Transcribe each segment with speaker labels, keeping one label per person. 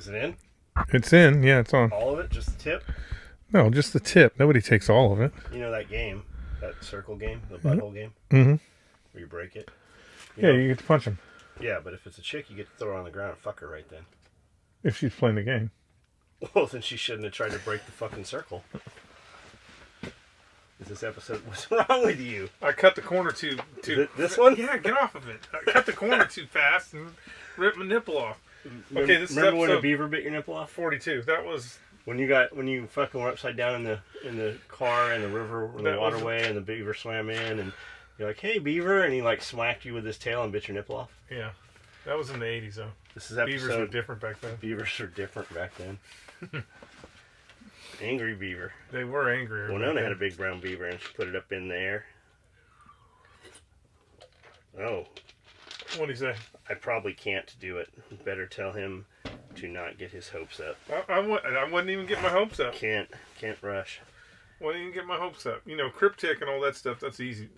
Speaker 1: Is it in?
Speaker 2: It's in. Yeah, it's on.
Speaker 1: All of it? Just the tip?
Speaker 2: No, just the tip. Nobody takes all of it.
Speaker 1: You know that game? That circle game? The butthole game?
Speaker 2: Mm-hmm.
Speaker 1: Where you break it?
Speaker 2: You get to punch him.
Speaker 1: Yeah, but if it's a chick, you get to throw her on the ground and fuck her right then.
Speaker 2: If she's playing the game.
Speaker 1: Well, then she shouldn't have tried to break the fucking circle. Is this episode... What's wrong with you?
Speaker 2: I cut the corner too...
Speaker 1: This one?
Speaker 2: Yeah, get off of it. I cut the corner too fast and ripped my nipple off. Okay, this
Speaker 1: Remember
Speaker 2: is
Speaker 1: when a beaver bit your nipple off?
Speaker 2: 42. That was...
Speaker 1: When you fucking were upside down in the car and the river, in the waterway, and the beaver swam in, and you're like, "Hey, beaver," and he like smacked you with his tail and bit your nipple off.
Speaker 2: Yeah, that was in the 80s though.
Speaker 1: This is episode.
Speaker 2: Beavers were different back then.
Speaker 1: Beavers were different back then. Angry beaver.
Speaker 2: They were angry.
Speaker 1: Winona had a big brown beaver, and she put it up in the air. Oh.
Speaker 2: What do you say?
Speaker 1: I probably can't do it. Better tell him to not get his hopes up.
Speaker 2: I wouldn't even get my hopes up.
Speaker 1: Can't rush.
Speaker 2: Wouldn't even get my hopes up. You know, cryptic and all that stuff, that's easy.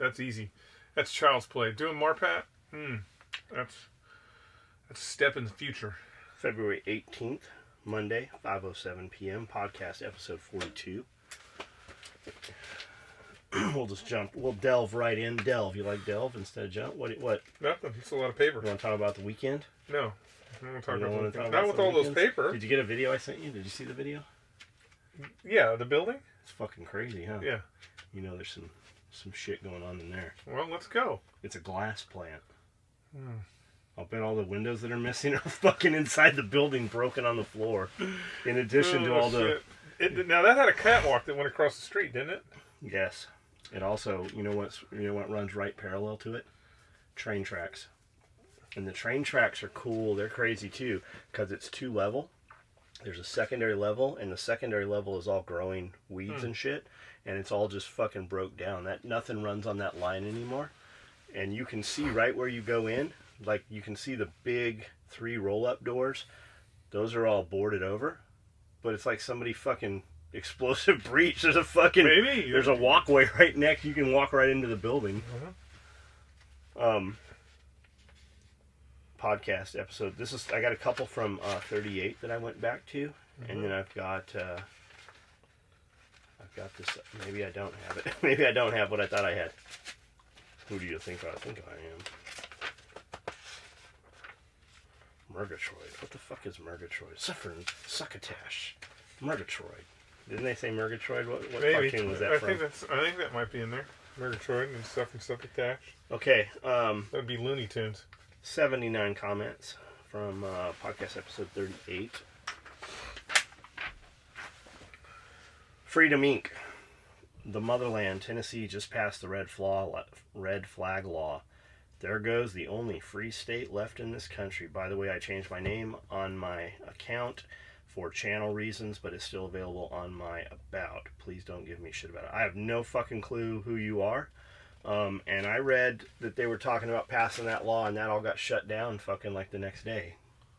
Speaker 2: That's child's play. Doing Marpat, that's a step in the future.
Speaker 1: February 18th, Monday, 5:07 p.m., podcast episode 42. We'll delve right in. Delve. You like delve instead of jump? What?
Speaker 2: Nothing. It's a lot of paper.
Speaker 1: You want to talk about the weekend?
Speaker 2: No. I don't talk
Speaker 1: about
Speaker 2: the Not with all those paper.
Speaker 1: Did you get a video I sent you? Did you see the video?
Speaker 2: Yeah, the building?
Speaker 1: It's fucking crazy, huh?
Speaker 2: Yeah.
Speaker 1: You know, there's some shit going on in there.
Speaker 2: Well, let's go.
Speaker 1: It's a glass plant. I'll bet all the windows that are missing are fucking inside the building, broken on the floor. In addition to all the...
Speaker 2: Now, that had a catwalk that went across the street, didn't it?
Speaker 1: Yes. It also, you know what runs right parallel to it? Train tracks. And the train tracks are cool. They're crazy too, because it's 2 level. There's a secondary level, and the secondary level is all growing weeds and shit, and it's all just fucking broke down. Nothing runs on that line anymore. And you can see right where you go in, like you can see the big 3 roll-up doors. Those are all boarded over, but it's like somebody fucking explosive breach. There's a fucking there's a walkway right next. You can walk right into the building. Podcast episode. I got a couple from 38 that I went back to, and then I've got this. Maybe I don't have it. Maybe I don't have what I thought I had. Who do you think I think I am? Murgatroyd. What the fuck is Murgatroyd? Succotash. Murgatroyd. Didn't they say Murgatroyd? What cartoon was that from?
Speaker 2: I think that might be in there. Murgatroyd and Succotash.
Speaker 1: Okay.
Speaker 2: That'd be Looney Tunes.
Speaker 1: 79 comments from podcast episode 38. Freedom Inc. The motherland, Tennessee, just passed the red flag law. There goes the only free state left in this country. By the way, I changed my name on my account for channel reasons, but it's still available on my About. Please don't give me shit about it. I have no fucking clue who you are. And I read that they were talking about passing that law, and that all got shut down fucking like the next day.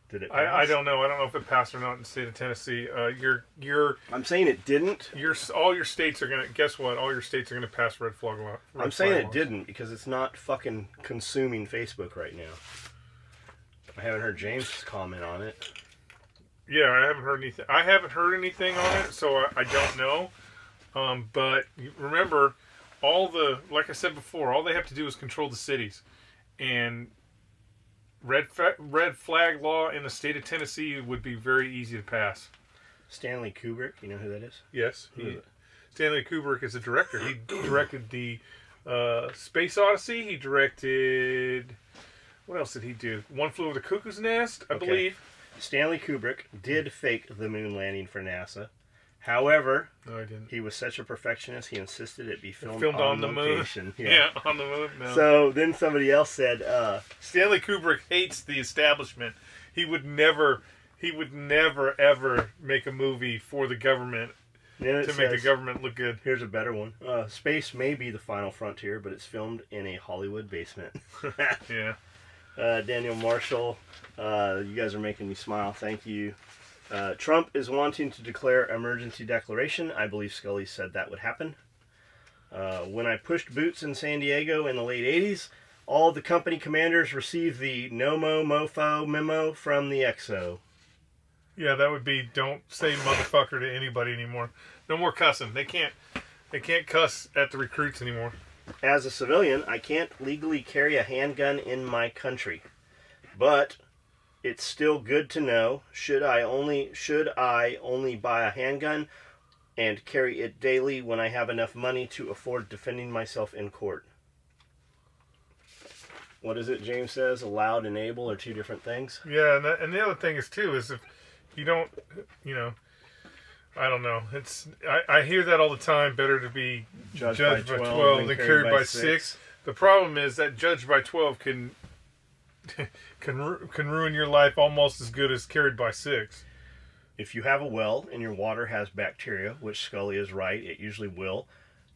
Speaker 1: Did it pass?
Speaker 2: I don't know. I don't know if it passed or not in the state of Tennessee.
Speaker 1: I'm saying it didn't.
Speaker 2: All your states are gonna. Guess what? All your states are gonna pass red flag law.
Speaker 1: I'm saying it didn't because it's not fucking consuming Facebook right now. I haven't heard James comment on it.
Speaker 2: Yeah, I haven't heard anything. I haven't heard anything on it, so I don't know. But remember, like I said before, all they have to do is control the cities, and red flag law in the state of Tennessee would be very easy to pass.
Speaker 1: Stanley Kubrick, you know who that is?
Speaker 2: Yes, Stanley Kubrick is a director. He directed the Space Odyssey. He directed, what else did he do? One Flew Over the Cuckoo's Nest, I believe.
Speaker 1: Stanley Kubrick did fake the moon landing for NASA. However,
Speaker 2: no, I didn't.
Speaker 1: He was such a perfectionist, he insisted it be filmed
Speaker 2: on the
Speaker 1: location.
Speaker 2: Moon. Yeah, on the moon. No.
Speaker 1: So then somebody else said,
Speaker 2: Stanley Kubrick hates the establishment. He would never ever make a movie for the government to make the government look good.
Speaker 1: Here's a better one. Space may be the final frontier, but it's filmed in a Hollywood basement.
Speaker 2: Yeah.
Speaker 1: Daniel Marshall, you guys are making me smile. Thank you. Trump is wanting to declare emergency declaration. I believe Skully said that would happen. When I pushed boots in San Diego in the late 80s, all the company commanders received the no-mo mofo memo from the XO.
Speaker 2: Yeah, that would be don't say motherfucker to anybody anymore. No more cussing. They can't cuss at the recruits anymore.
Speaker 1: As a civilian, I can't legally carry a handgun in my country, but it's still good to know. Should I only buy a handgun and carry it daily when I have enough money to afford defending myself in court? What is it James says? Allowed and able are two different things.
Speaker 2: Yeah, and the other thing is too is if you don't, I don't know. I hear that all the time. Better to be judged by 12 than carried by 6. The problem is that judged by 12 can ruin your life almost as good as carried by 6.
Speaker 1: If you have a well and your water has bacteria, which Skully is right, it usually will,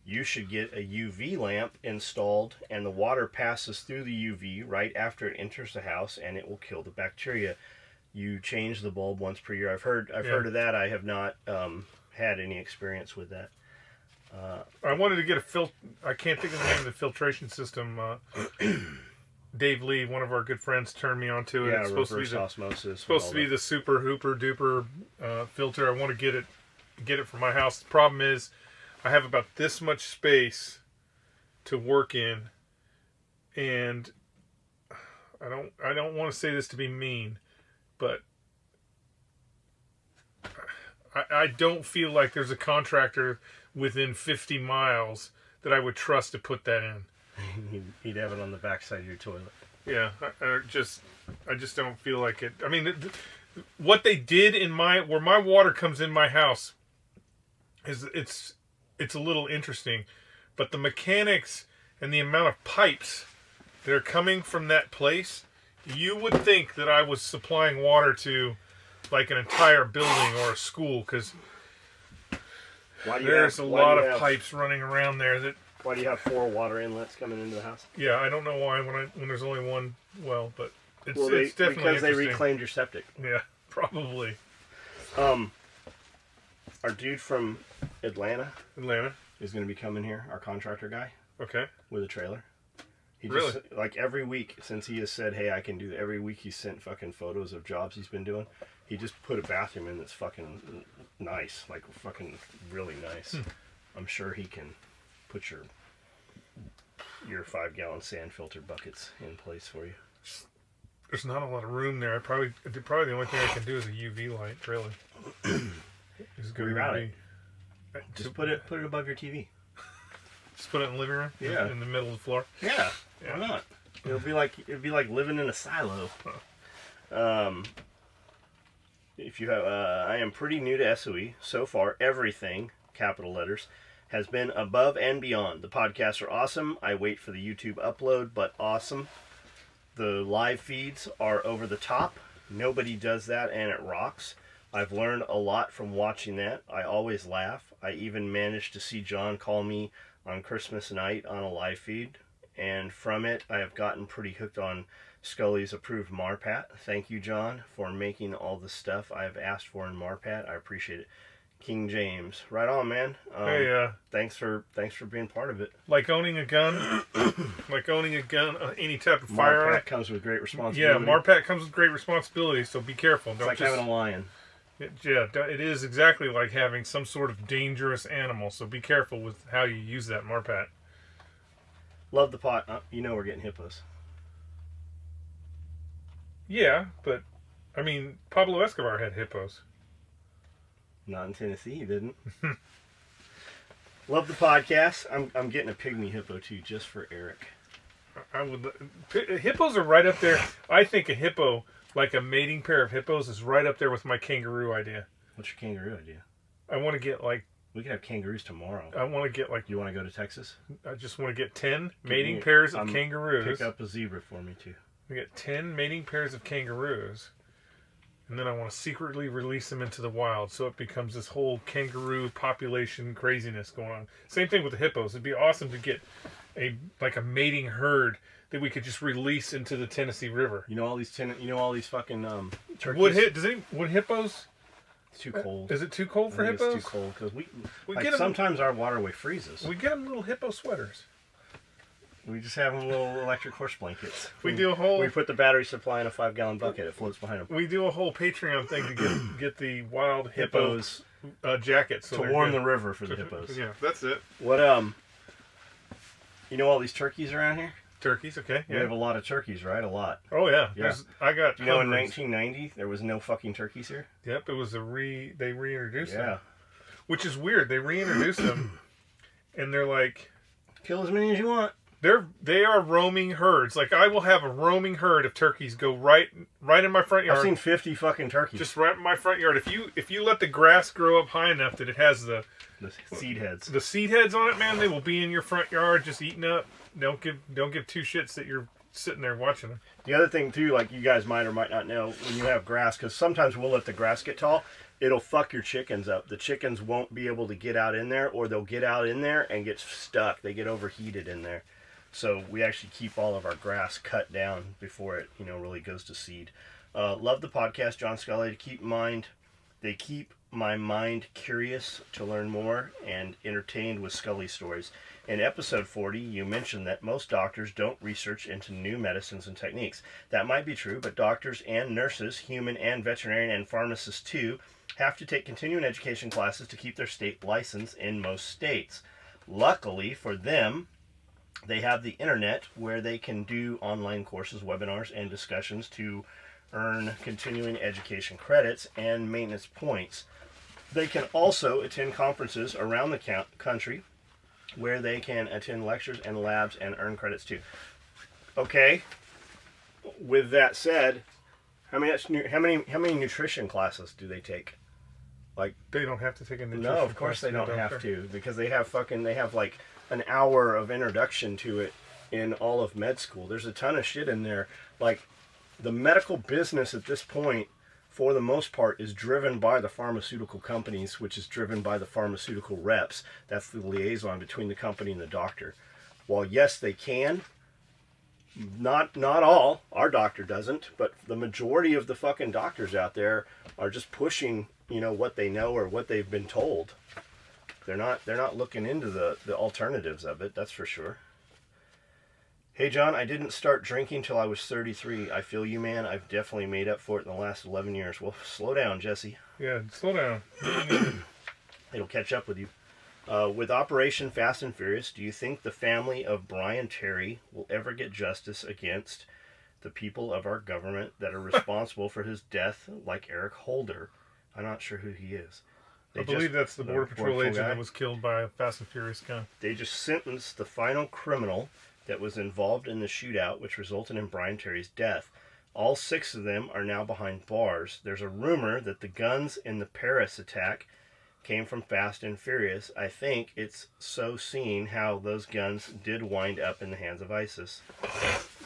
Speaker 1: you should get a UV lamp installed, and the water passes through the UV right after it enters the house, and it will kill the bacteria. You change the bulb once per year. I've heard of that. I have not had any experience with that.
Speaker 2: I wanted to get I can't think of the name of the filtration system. Dave Lee, one of our good friends, turned me onto it.
Speaker 1: Yeah,
Speaker 2: it's
Speaker 1: reverse osmosis.
Speaker 2: Supposed to be the super hooper duper filter. I want to get it for my house. The problem is, I have about this much space to work in, and I don't want to say this to be mean, but I don't feel like there's a contractor within 50 miles that I would trust to put that in.
Speaker 1: He'd have it on the backside of your toilet.
Speaker 2: Yeah, I just don't feel like it. I mean, what they did where my water comes in my house is it's a little interesting, but the mechanics and the amount of pipes that are coming from that place, you would think that I was supplying water to like an entire building or a school, because there's a lot of pipes running around there that.
Speaker 1: Why do you have 4 water inlets coming into the house?
Speaker 2: Yeah, I don't know why when there's only one well, but it's definitely
Speaker 1: because they reclaimed your septic.
Speaker 2: Yeah, probably.
Speaker 1: Our dude from Atlanta
Speaker 2: is
Speaker 1: going to be coming here, our contractor guy.
Speaker 2: Okay.
Speaker 1: With a trailer. He
Speaker 2: really?
Speaker 1: Just, like every week since he has said, hey, I can do that, every week he's sent fucking photos of jobs he's been doing. He just put a bathroom in that's fucking nice, like fucking really nice. I'm sure he can put your 5-gallon sand filter buckets in place for you.
Speaker 2: There's not a lot of room there. Probably the only thing I can do is a UV light, really.
Speaker 1: Reroute it. Just put it above your TV.
Speaker 2: Just put it in the living room?
Speaker 1: Yeah.
Speaker 2: In the middle of the floor?
Speaker 1: Yeah. Why not? It'd be like living in a silo. If you have, I am pretty new to SOE. So far, everything, capital letters, has been above and beyond. The podcasts are awesome. I wait for the YouTube upload, but awesome. The live feeds are over the top. Nobody does that, and it rocks. I've learned a lot from watching that. I always laugh. I even managed to see John call me on Christmas night on a live feed, and from it, I have gotten pretty hooked on Skully's approved Marpat. Thank you, John, for making all the stuff I have asked for in Marpat. I appreciate it. King James, right on, man.
Speaker 2: Hey,
Speaker 1: thanks for being part of it.
Speaker 2: Like owning a gun, any type of firearm.
Speaker 1: Marpat comes with great responsibility.
Speaker 2: Yeah, Marpat comes with great responsibility, so be careful.
Speaker 1: It's like having a lion.
Speaker 2: It is exactly like having some sort of dangerous animal, so be careful with how you use that Marpat.
Speaker 1: Love the pot. We're getting hippos.
Speaker 2: Yeah, but, I mean, Pablo Escobar had hippos.
Speaker 1: Not in Tennessee, he didn't. Love the podcast. I'm getting a pygmy hippo too, just for Eric.
Speaker 2: Hippos are right up there. I think a hippo, like a mating pair of hippos, is right up there with my kangaroo idea.
Speaker 1: What's your kangaroo idea?
Speaker 2: I want to get
Speaker 1: We could have kangaroos tomorrow.
Speaker 2: I want to get
Speaker 1: You want to go to Texas?
Speaker 2: I just want to get 10 mating pairs of kangaroos.
Speaker 1: Pick up a zebra for me too.
Speaker 2: We get 10 mating pairs of kangaroos. And then I want to secretly release them into the wild, so it becomes this whole kangaroo population craziness going on. Same thing with the hippos. It'd be awesome to get a mating herd that we could just release into the Tennessee River.
Speaker 1: All these fucking turkeys.
Speaker 2: Would hippos?
Speaker 1: It's too cold.
Speaker 2: Is it too cold for hippos?
Speaker 1: It's too cold because
Speaker 2: we get them,
Speaker 1: sometimes our waterway freezes.
Speaker 2: We get them little hippo sweaters.
Speaker 1: We just have them little electric horse blankets.
Speaker 2: We do a whole.
Speaker 1: We put the battery supply in a 5-gallon bucket. It floats behind them.
Speaker 2: We do a whole Patreon thing to get the wild hippos jackets
Speaker 1: to warm the river for the hippos.
Speaker 2: Yeah, that's it.
Speaker 1: What you know all these turkeys around here?
Speaker 2: Turkeys, okay.
Speaker 1: We have a lot of turkeys, right? A lot.
Speaker 2: Oh yeah. I got.
Speaker 1: You know, in 1990 there was no fucking turkeys here.
Speaker 2: Yep, it was they reintroduced them.
Speaker 1: Yeah.
Speaker 2: Which is weird. They reintroduced them, and they're like,
Speaker 1: kill as many as you want.
Speaker 2: They are roaming herds. Like I will have a roaming herd of turkeys go right in my front yard.
Speaker 1: I've seen 50 fucking turkeys.
Speaker 2: Just right in my front yard. If you let the grass grow up high enough that it has the
Speaker 1: seed heads.
Speaker 2: The seed heads on it, man, they will be in your front yard just eating up. Don't give two shits that you're sitting there watching them.
Speaker 1: The other thing too, like you guys might or might not know, when you have grass, because sometimes we'll let the grass get tall, it'll fuck your chickens up. The chickens won't be able to get out in there, or they'll get out in there and get stuck. They get overheated in there. So we actually keep all of our grass cut down before it, really goes to seed. Love the podcast, John Skully. They keep my mind curious to learn more and entertained with Skully stories. In episode 40, you mentioned that most doctors don't research into new medicines and techniques. That might be true, but doctors and nurses, human and veterinarian and pharmacists too, have to take continuing education classes to keep their state license in most states. Luckily for them, they have the internet where they can do online courses, webinars, and discussions to earn continuing education credits and maintenance points. They can also attend conferences around the country where they can attend lectures and labs and earn credits too. Okay, with that said, how many nutrition classes do they take? Like,
Speaker 2: they don't have to take a nutrition
Speaker 1: class. No, of course they don't have to, because they have like an hour of introduction to it in all of med school. There's a ton of shit in there. Like, the medical business at this point, for the most part, is driven by the pharmaceutical companies, which is driven by the pharmaceutical reps. That's the liaison between the company and the doctor. While yes, they can, not all, our doctor doesn't, but the majority of the fucking doctors out there are just pushing, what they know or what they've been told. They're not looking into the alternatives of it, that's for sure. Hey John, I didn't start drinking till I was 33. I feel you, man. I've definitely made up for it in the last 11 years. Well, slow down, Jesse.
Speaker 2: Yeah, slow down.
Speaker 1: It'll catch up with you. With Operation Fast and Furious, do you think the family of Brian Terry will ever get justice against the people of our government that are responsible for his death, like Eric Holder? I'm not sure who he is.
Speaker 2: I believe that's the Border Patrol agent that was killed by a Fast and Furious gun.
Speaker 1: They just sentenced the final criminal that was involved in the shootout, which resulted in Brian Terry's death. All 6 of them are now behind bars. There's a rumor that the guns in the Paris attack came from Fast and Furious. I think it's so seen how those guns did wind up in the hands of ISIS.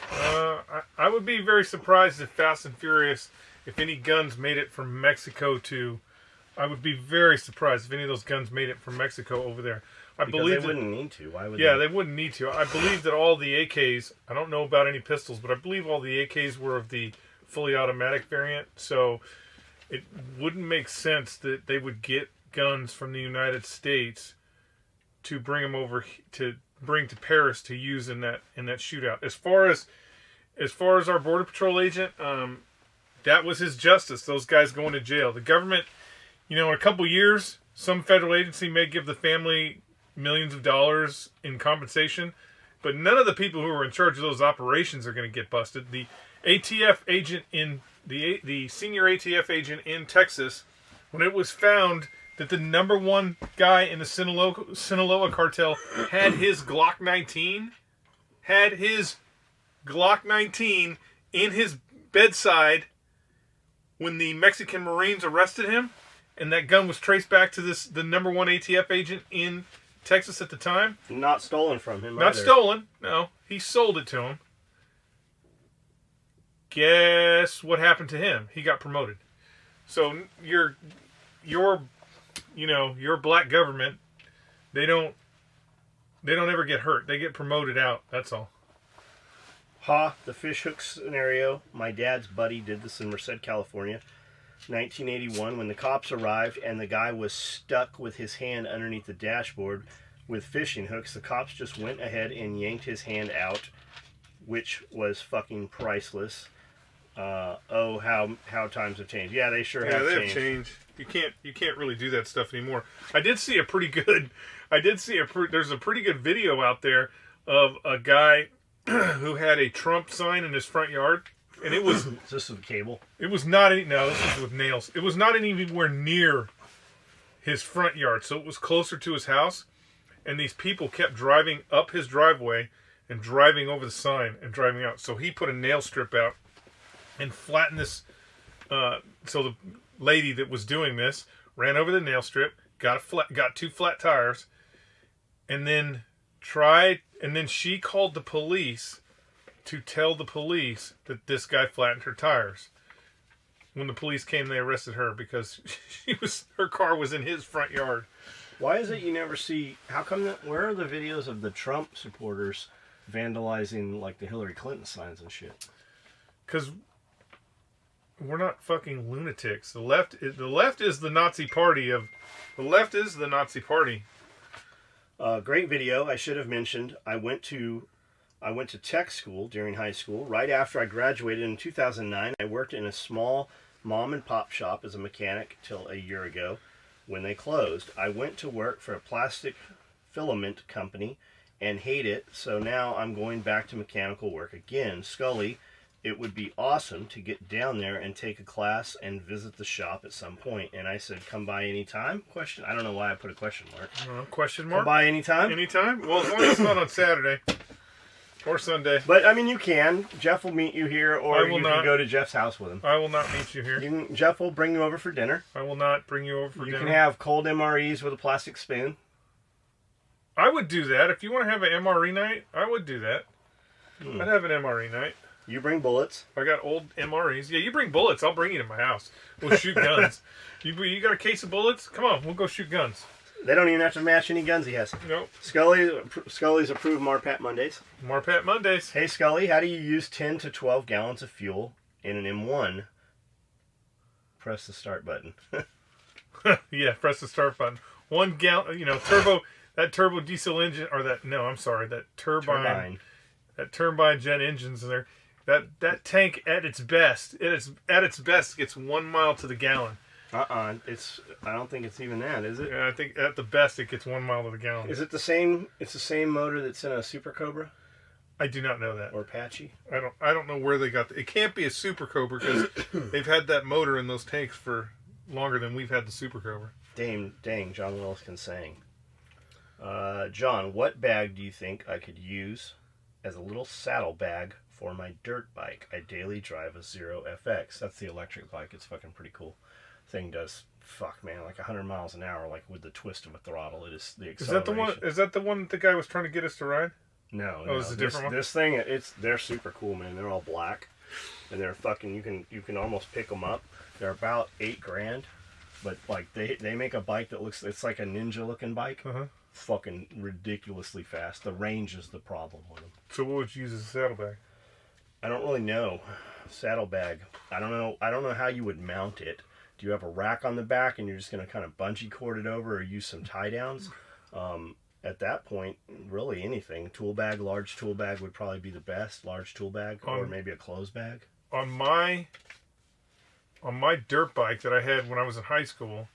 Speaker 2: I would be very surprised if Fast and Furious, if any guns made it from Mexico to... I would be very surprised if any of those guns made it from Mexico over there.
Speaker 1: Because they wouldn't need to. Why would
Speaker 2: they wouldn't need to. I believe that all the AKs, I don't know about any pistols, but I believe all the AKs were of the fully automatic variant, so it wouldn't make sense that they would get guns from the United States to bring them over to bring to Paris to use in that shootout. As far as our Border Patrol agent, that was his justice. Those guys going to jail. The government, in a couple years, some federal agency may give the family millions of dollars in compensation, but none of the people who are in charge of those operations are going to get busted. The ATF agent in the senior ATF agent in Texas, when it was found that the number one guy in the Sinaloa cartel had his Glock 19 in his bedside when the Mexican Marines arrested him, and that gun was traced back to the number one ATF agent in Texas at the time.
Speaker 1: Not stolen from him.
Speaker 2: Not stolen. No, he sold it to him. Guess what happened to him? He got promoted. So your black government, they don't ever get hurt. They get promoted out. That's all.
Speaker 1: The fish hook scenario. My dad's buddy did this in Merced, California. 1981, when the cops arrived and the guy was stuck with his hand underneath the dashboard with fishing hooks. The cops just went ahead and yanked his hand out, which was fucking priceless. Oh, how times have changed. Yeah, they sure have
Speaker 2: they
Speaker 1: changed.
Speaker 2: have changed. You can't really do that stuff anymore. I did see a pretty good. There's a pretty good video out there of a guy who had a Trump sign in his front yard, and it was.
Speaker 1: Is this with cable?
Speaker 2: It was not any. No, this is with nails. It was not anywhere near his front yard, so it was closer to his house. And these people kept driving up his driveway and driving over the sign and driving out. So he put a nail strip out and flattened this. So the lady that was doing this ran over the nail strip, got 2 flat tires, and then she called the police to tell the police that this guy flattened her tires. When the police came, they arrested her because her car was in his front yard.
Speaker 1: Why is it you never see? How come that? Where are the videos of the Trump supporters vandalizing like the Hillary Clinton signs and shit?
Speaker 2: Because we're not fucking lunatics. The left is the Nazi party of. The left is the Nazi party.
Speaker 1: Great video. I should have mentioned. I went to tech school during high school. Right after I graduated in 2009, I worked in a small mom and pop shop as a mechanic till a year ago when they closed. I went to work for a plastic filament company and hate it, so now I'm going back to mechanical work again. Skully, it would be awesome to get down there and take a class and visit the shop at some point. And I said, come by anytime? Question. I don't know why I put a question mark.
Speaker 2: Question mark?
Speaker 1: Come by anytime?
Speaker 2: Anytime? Well, as long as it's not on Saturday. Or Sunday.
Speaker 1: But, I mean, you can. Jeff will meet you here, or you can go to Jeff's house with him.
Speaker 2: I will not meet you here.
Speaker 1: Jeff will bring you over for dinner.
Speaker 2: I will not bring you over for dinner.
Speaker 1: You can have cold MREs with a plastic spoon.
Speaker 2: I would do that. If you want to have an MRE night, I would do that. I'd have an MRE night.
Speaker 1: You bring bullets.
Speaker 2: I got old MREs. Yeah, you bring bullets. I'll bring you to my house. We'll shoot guns. You got a case of bullets? Come on, we'll go shoot guns.
Speaker 1: They don't even have to match any guns he has.
Speaker 2: Nope.
Speaker 1: Scully's approved Marpat Mondays.
Speaker 2: Marpat Mondays.
Speaker 1: Hey, Skully, how do you use 10 to 12 gallons of fuel in an M1? Press the start button.
Speaker 2: Yeah, press the start button. 1 gallon, turbo, that turbo diesel engine, or that turbine. That turbine jet engines in there. That tank at its best gets 1 mile to the gallon.
Speaker 1: I don't think it's even that, is it?
Speaker 2: Yeah, I think at the best it gets 1 mile to the gallon.
Speaker 1: Is it the same? It's the same motor that's in a Super Cobra?
Speaker 2: I do not know that.
Speaker 1: Or Apache?
Speaker 2: I don't know where they got it can't be a Super Cobra because they've had that motor in those tanks for longer than we've had the Super Cobra.
Speaker 1: Dang, John Williskin saying. John, what bag do you think I could use as a little saddle bag for my dirt bike? I daily drive a Zero FX. That's the electric bike. It's fucking pretty cool. Thing does like 100 miles an hour, like with the twist of a throttle. It is the acceleration.
Speaker 2: Is that the one that the guy was trying to get us to ride?
Speaker 1: No.
Speaker 2: It's a different one.
Speaker 1: This thing, they're super cool, man. They're all black, and they're fucking. You can almost pick them up. They're about $8,000, but like they make a bike that it's like a ninja looking bike. Fucking ridiculously fast. The range is the problem with them.
Speaker 2: So what would you use as a saddlebag?
Speaker 1: I don't really know. Saddlebag. I don't know how you would mount it. Do you have a rack on the back and you're just going to kind of bungee cord it over or use some tie downs? At that point, really anything. Tool bag, large tool bag would probably be the best. Large tool bag or maybe a clothes bag.
Speaker 2: On my dirt bike that I had when I was in high school,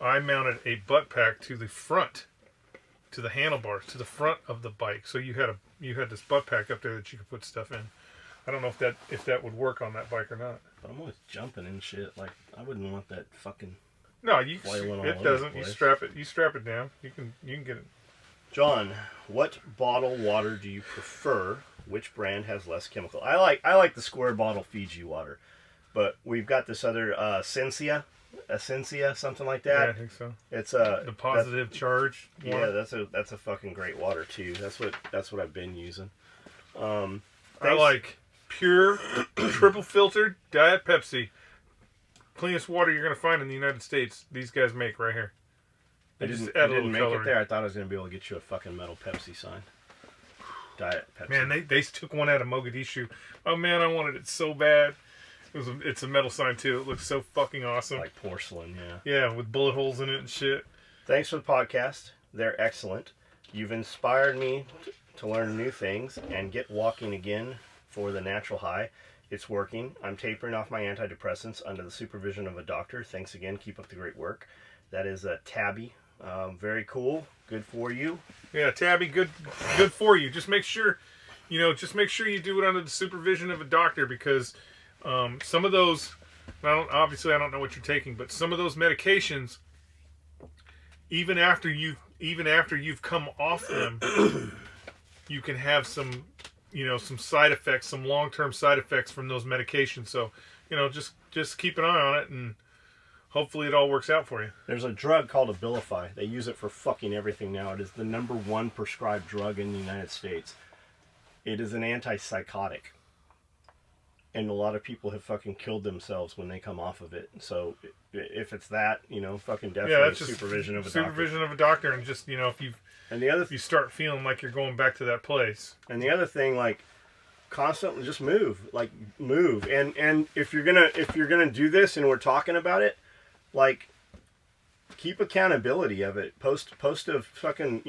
Speaker 2: I mounted a butt pack to the front, to the handlebars, to the front of the bike. So you had this butt pack up there that you could put stuff in. I don't know if that would work on that bike or not.
Speaker 1: But I'm always jumping and shit. Like I wouldn't want that fucking.
Speaker 2: No, it doesn't. You strap it down. You can get it.
Speaker 1: John, what bottled water do you prefer? Which brand has less chemical? I like the square bottle Fiji water, but we've got this other Essentia, something like that.
Speaker 2: Yeah, I think so.
Speaker 1: It's
Speaker 2: the positive charge.
Speaker 1: Yeah, that's a fucking great water too. That's what I've been using.
Speaker 2: I like pure, triple filtered Diet Pepsi. Cleanest water you're gonna find in the United States. These guys make right here.
Speaker 1: I didn't make it there. I thought I was gonna be able to get you a fucking metal Pepsi sign. Diet Pepsi.
Speaker 2: Man, they took one out of Mogadishu. Oh man, I wanted it so bad. It's a metal sign too. It looks so fucking awesome.
Speaker 1: Like porcelain, yeah.
Speaker 2: Yeah, with bullet holes in it and shit.
Speaker 1: Thanks for the podcast. They're excellent. You've inspired me to learn new things and get walking again for the natural high. It's working. I'm tapering off my antidepressants under the supervision of a doctor. Thanks again. Keep up the great work. That is a Tabby. Very cool. Good for you.
Speaker 2: Yeah, Tabby, good for you. Just make sure, just make sure you do it under the supervision of a doctor, because some of those, obviously I don't know what you're taking, but some of those medications, even after you've come off them, you can have some side effects, some long-term side effects from those medications. So, just keep an eye on it, and hopefully it all works out for you.
Speaker 1: There's a drug called Abilify. They use it for fucking everything now. It is the #1 prescribed drug in the United States. It is an antipsychotic. And a lot of people have fucking killed themselves when they come off of it. So if it's that, fucking definitely
Speaker 2: that's just
Speaker 1: supervision of a
Speaker 2: supervision of a doctor, and just, if you start feeling like you're going back to that place.
Speaker 1: And the other thing, like, constantly just move. And if you're gonna do this and we're talking about it, like, keep accountability of it. Post a fucking,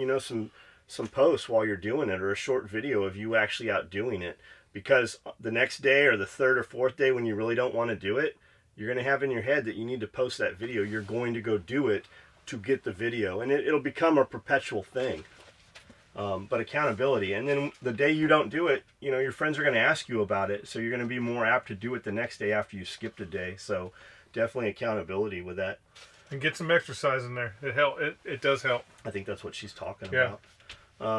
Speaker 1: some posts while you're doing it, or a short video of you actually out doing it. Because the next day or the third or fourth day when you really don't want to do it, you're going to have in your head that you need to post that video. You're going to go do it to get the video. And it'll become a perpetual thing. But accountability. And then the day you don't do it, your friends are going to ask you about it. So you're going to be more apt to do it the next day after you skipped a day. So definitely accountability with that.
Speaker 2: And get some exercise in there. It does help.
Speaker 1: I think that's what she's talking about.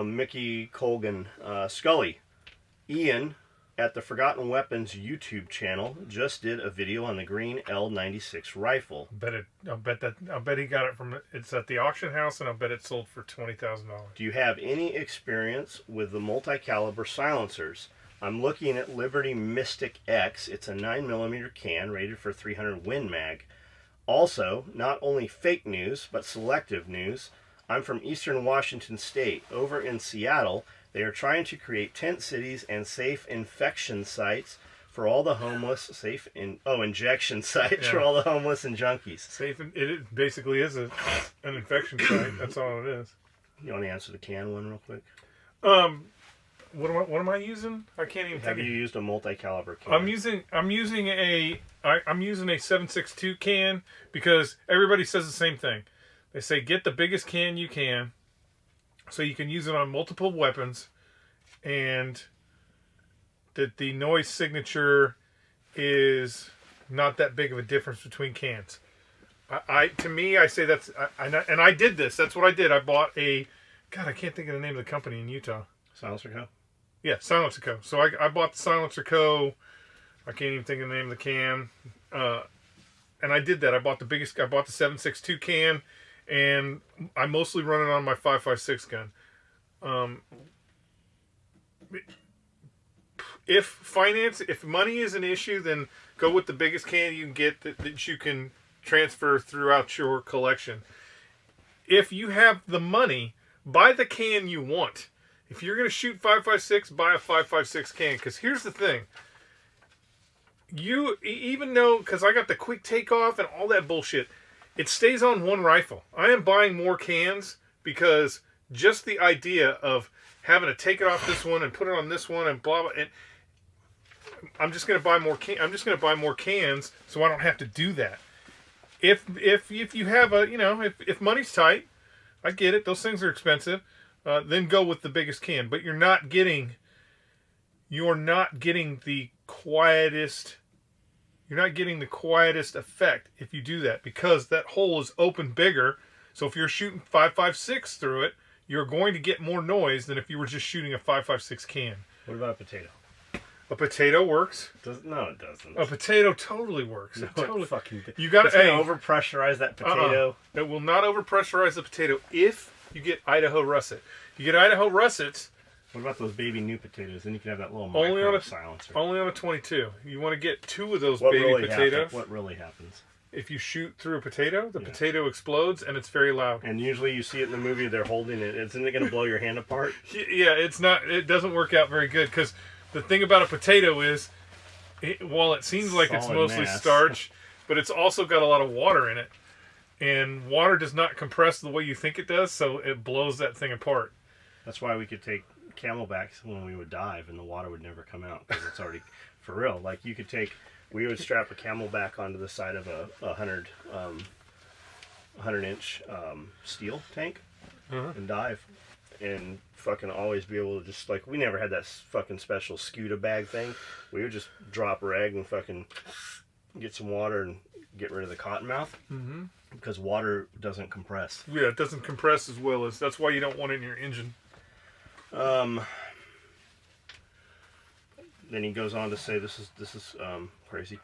Speaker 1: Mickey Colgan, Skully. Ian at the Forgotten Weapons YouTube channel just did a video on the green L96 rifle.
Speaker 2: I'll bet he got it it's at the auction house, and I'll bet it sold for $20,000.
Speaker 1: Do you have any experience with the multi-caliber silencers? I'm looking at Liberty Mystic X. It's a 9mm can rated for 300 Win Mag. Also, not only fake news, but selective news. I'm from Eastern Washington State. Over in Seattle, they are trying to create tent cities and safe infection sites for all the homeless. Injection sites for all the homeless and junkies.
Speaker 2: It basically is an infection site. That's all it is.
Speaker 1: You want to answer the can one real quick?
Speaker 2: What am I using? I can't even.
Speaker 1: Have you used a multi-caliber can?
Speaker 2: I'm using a 7.62 can, because everybody says the same thing. They say get the biggest can you can, so you can use it on multiple weapons, and that the noise signature is not that big of a difference between cans. To me, I say that's, and I did this. That's what I did. I bought I can't think of the name of the company in Utah.
Speaker 1: Silencer Co.
Speaker 2: Yeah, Silencer Co. So I bought the Silencer Co. I can't even think of the name of the can. And I did that. I bought the 7.62 can. And I mostly run it on my 5.56 gun. If money is an issue, then go with the biggest can you can get that you can transfer throughout your collection. If you have the money, buy the can you want. If you're going to shoot 5.56, buy a 5.56 can. Because here's the thing. Even though, because I got the quick takeoff and all that bullshit, it stays on one rifle. I am buying more cans because just the idea of having to take it off this one and put it on this one and blah blah. And I'm just going to buy more. I'm just going to buy more cans so I don't have to do that. If you have if money's tight, I get it. Those things are expensive. Then go with the biggest can. But you're not getting the quietest. You're not getting the quietest effect if you do that, because that hole is open bigger. So if you're shooting 5.56 through it, you're going to get more noise than if you were just shooting a 5.56 can.
Speaker 1: What about a potato?
Speaker 2: A potato works.
Speaker 1: No, it doesn't.
Speaker 2: A potato totally works.
Speaker 1: No,
Speaker 2: totally.
Speaker 1: It fucking.
Speaker 2: You got to
Speaker 1: overpressurize that potato.
Speaker 2: It will not overpressurize the potato if you get Idaho russet. You get Idaho russets.
Speaker 1: What about those baby new potatoes? Then you can have that little
Speaker 2: only on a
Speaker 1: silencer.
Speaker 2: Only on a 22. You want to get 2 of those baby potatoes.
Speaker 1: What really happens?
Speaker 2: If you shoot through a potato, the potato explodes and it's very loud.
Speaker 1: And usually you see it in the movie, they're holding it. Isn't it going to blow your hand apart?
Speaker 2: Yeah, it's not. It doesn't work out very good, because the thing about a potato is, while it seems like it's mostly starch, but it's also got a lot of water in it. And water does not compress the way you think it does, so it blows that thing apart.
Speaker 1: That's why we could take camelbacks when we would dive and the water would never come out because it's already for real. Like you could take, we would strap a camelback onto the side of a 100-inch steel tank and dive, and fucking always be able to just like, we never had that fucking special scuba bag thing. We would just drop a rag and fucking get some water and get rid of the cottonmouth because water doesn't compress.
Speaker 2: Yeah, it doesn't compress as well as, that's why you don't want it in your engine.
Speaker 1: Then he goes on to say, this is crazy.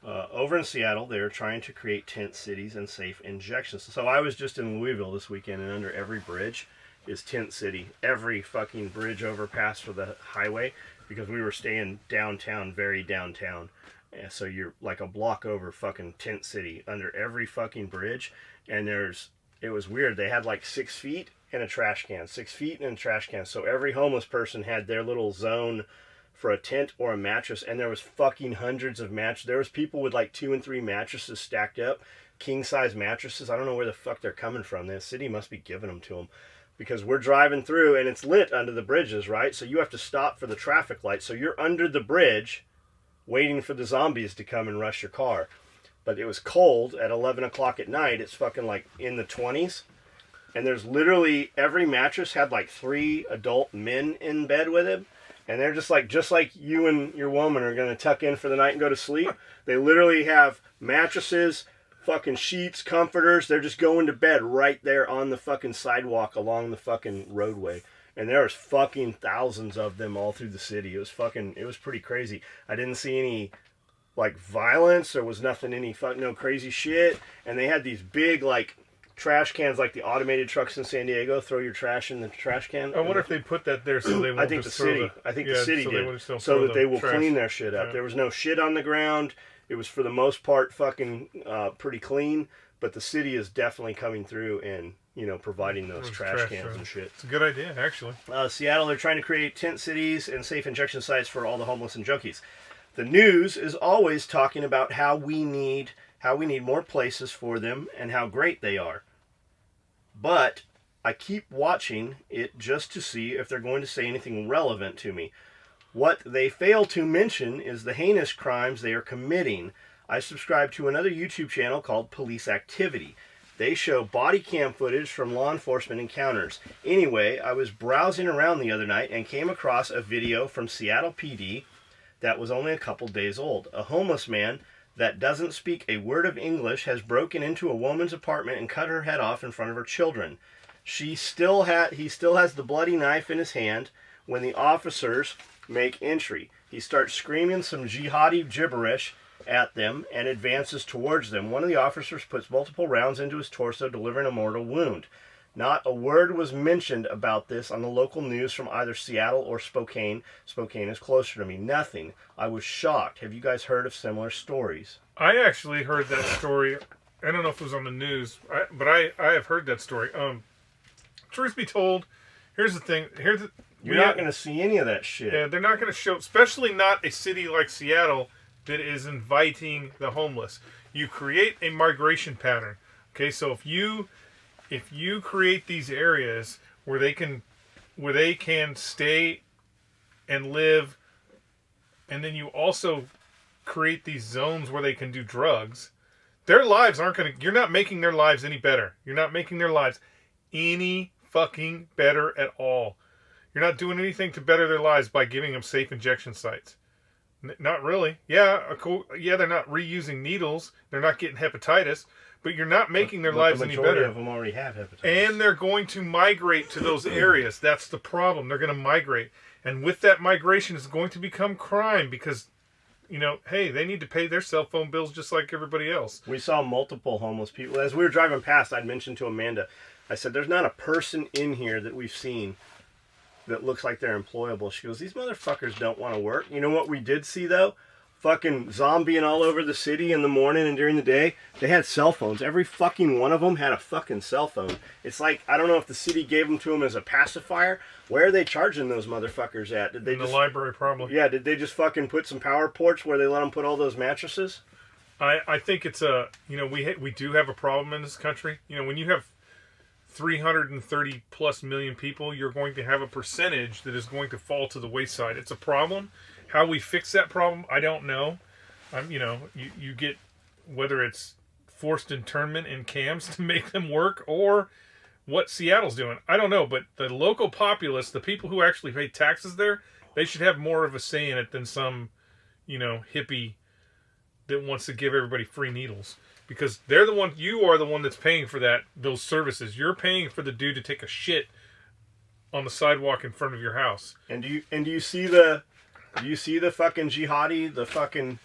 Speaker 1: Over in Seattle, they are trying to create tent cities and safe injections. So I was just in Louisville this weekend, and under every bridge is tent city. Every fucking bridge overpass for the highway, because we were staying downtown, very downtown. And so you're like a block over fucking tent city under every fucking bridge. And it was weird. They had like 6 feet and a trash can, 6 feet and a trash can. So every homeless person had their little zone for a tent or a mattress, and there was fucking hundreds of mattresses. There was people with like 2 and 3 mattresses stacked up, king size mattresses. I don't know where the fuck they're coming from. The city must be giving them to them, because we're driving through and it's lit under the bridges, right? So you have to stop for the traffic light. So you're under the bridge waiting for the zombies to come and rush your car. But it was cold at 11 o'clock at night. It's fucking like in the 20s. And there's literally, every mattress had like 3 adult men in bed with him. And they're just like you and your woman are going to tuck in for the night and go to sleep. They literally have mattresses, fucking sheets, comforters. They're just going to bed right there on the fucking sidewalk along the fucking roadway. And there was fucking thousands of them all through the city. It was pretty crazy. I didn't see any like violence. There was nothing, no crazy shit. And they had these big like trash cans, like the automated trucks in San Diego. Throw your trash in the trash can.
Speaker 2: I wonder if they put that there so they won't.
Speaker 1: I think the city did, so that they will clean their shit up. Yeah. There was no shit on the ground. It was for the most part fucking pretty clean. But the city is definitely coming through and providing those trash cans and shit.
Speaker 2: It's a good idea, actually.
Speaker 1: Seattle, they're trying to create tent cities and safe injection sites for all the homeless and junkies. The news is always talking about how we need more places for them and how great they are. But I keep watching it just to see if they're going to say anything relevant to me. What they fail to mention is the heinous crimes they are committing. I subscribe to another YouTube channel called Police Activity. They show body cam footage from law enforcement encounters. Anyway, I was browsing around the other night and came across a video from Seattle PD that was only a couple days old. A homeless man that doesn't speak a word of English has broken into a woman's apartment and cut her head off in front of her children. He still has the bloody knife in his hand when the officers make entry. He starts screaming some jihadi gibberish at them and advances towards them. One of the officers puts multiple rounds into his torso, delivering a mortal wound. Not a word was mentioned about this on the local news from either Seattle or Spokane. Spokane is closer to me. Nothing. I was shocked. Have you guys heard of similar stories?
Speaker 2: I actually heard that story. I don't know if it was on the news, but I have heard that story. Truth be told, here's the thing.
Speaker 1: You're not going to see any of that shit.
Speaker 2: Yeah, they're not going to show, especially not a city like Seattle that is inviting the homeless. You create a migration pattern. Okay, so if you create these areas where they can stay and live, and then you also create these zones where they can do drugs, their lives you're not making their lives any better. You're not making their lives any fucking better at all. You're not doing anything to better their lives by giving them safe injection sites. Not really. Yeah, they're not reusing needles. They're not getting hepatitis. But you're not making their lives any better. The majority
Speaker 1: of them already have hepatitis.
Speaker 2: And they're going to migrate to those areas. That's the problem. They're going to migrate. And with that migration, it's going to become crime because, hey, they need to pay their cell phone bills just like everybody else.
Speaker 1: We saw multiple homeless people. As we were driving past, I'd mentioned to Amanda, I said, there's not a person in here that we've seen that looks like they're employable. She goes, these motherfuckers don't want to work. You know what we did see, though? Fucking zombieing all over the city in the morning and during the day. They had cell phones. Every fucking one of them had a fucking cell phone. It's like, I don't know if the city gave them to them as a pacifier. Where are they charging those motherfuckers at? Did they
Speaker 2: in the library, probably.
Speaker 1: Yeah, did they just fucking put some power ports where they let them put all those mattresses?
Speaker 2: I think it's we do have a problem in this country. When you have 330 plus million people, you're going to have a percentage that is going to fall to the wayside. It's a problem. How we fix that problem, I don't know. You get, whether it's forced internment in camps to make them work, or what Seattle's doing, I don't know. But the local populace, the people who actually pay taxes there, they should have more of a say in it than some, hippie that wants to give everybody free needles. Because they're the one, you are the one that's paying for those services. You're paying for the dude to take a shit on the sidewalk in front of your house.
Speaker 1: And do you see the fucking jihadi, the fucking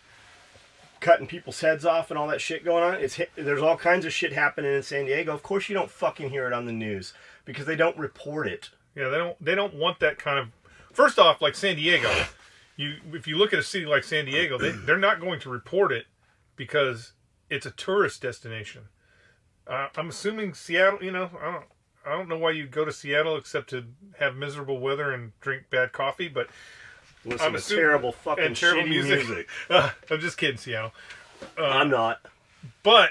Speaker 1: cutting people's heads off and all that shit going on? There's all kinds of shit happening in San Diego. Of course you don't fucking hear it on the news because they don't report it.
Speaker 2: Yeah, they don't want that kind of. First off, like San Diego, if you look at a city like San Diego, they're not going to report it because it's a tourist destination. I'm assuming Seattle, I don't know why you'd go to Seattle except to have miserable weather and drink bad coffee, but
Speaker 1: listen to terrible fucking shitty music.
Speaker 2: I'm just kidding, Seattle.
Speaker 1: I'm not.
Speaker 2: But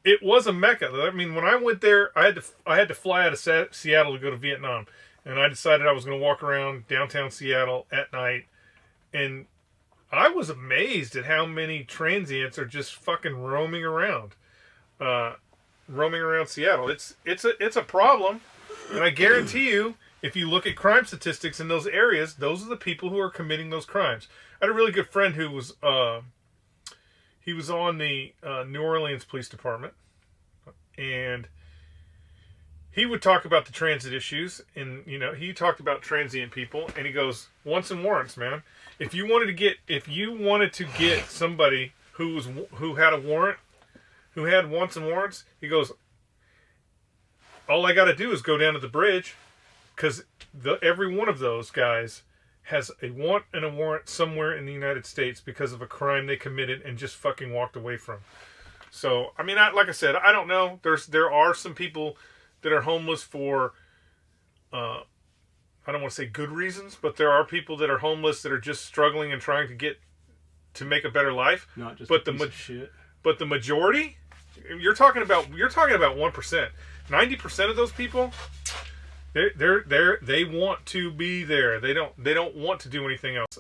Speaker 2: it was a mecca. I mean, when I went there, I had to fly out of Seattle to go to Vietnam, and I decided I was going to walk around downtown Seattle at night, and I was amazed at how many transients are just fucking roaming around Seattle. It's a problem, and I guarantee you, if you look at crime statistics in those areas, those are the people who are committing those crimes. I had a really good friend who was he was on the New Orleans Police Department, and he would talk about the transit issues, and he talked about transient people, and he goes, wants and warrants, man. If you wanted to get somebody who had a warrant, who had wants and warrants, he goes, all I got to do is go down to the bridge, because every one of those guys has a want and a warrant somewhere in the United States because of a crime they committed and just fucking walked away from. So, I mean, like I said, I don't know. There are some people that are homeless for, I don't want to say good reasons, but there are people that are homeless that are just struggling and trying to make a better life.
Speaker 1: Not just
Speaker 2: but
Speaker 1: a piece of shit.
Speaker 2: But the majority, you're talking about 1%. 90% of those people, they want to be there. They don't want to do anything else.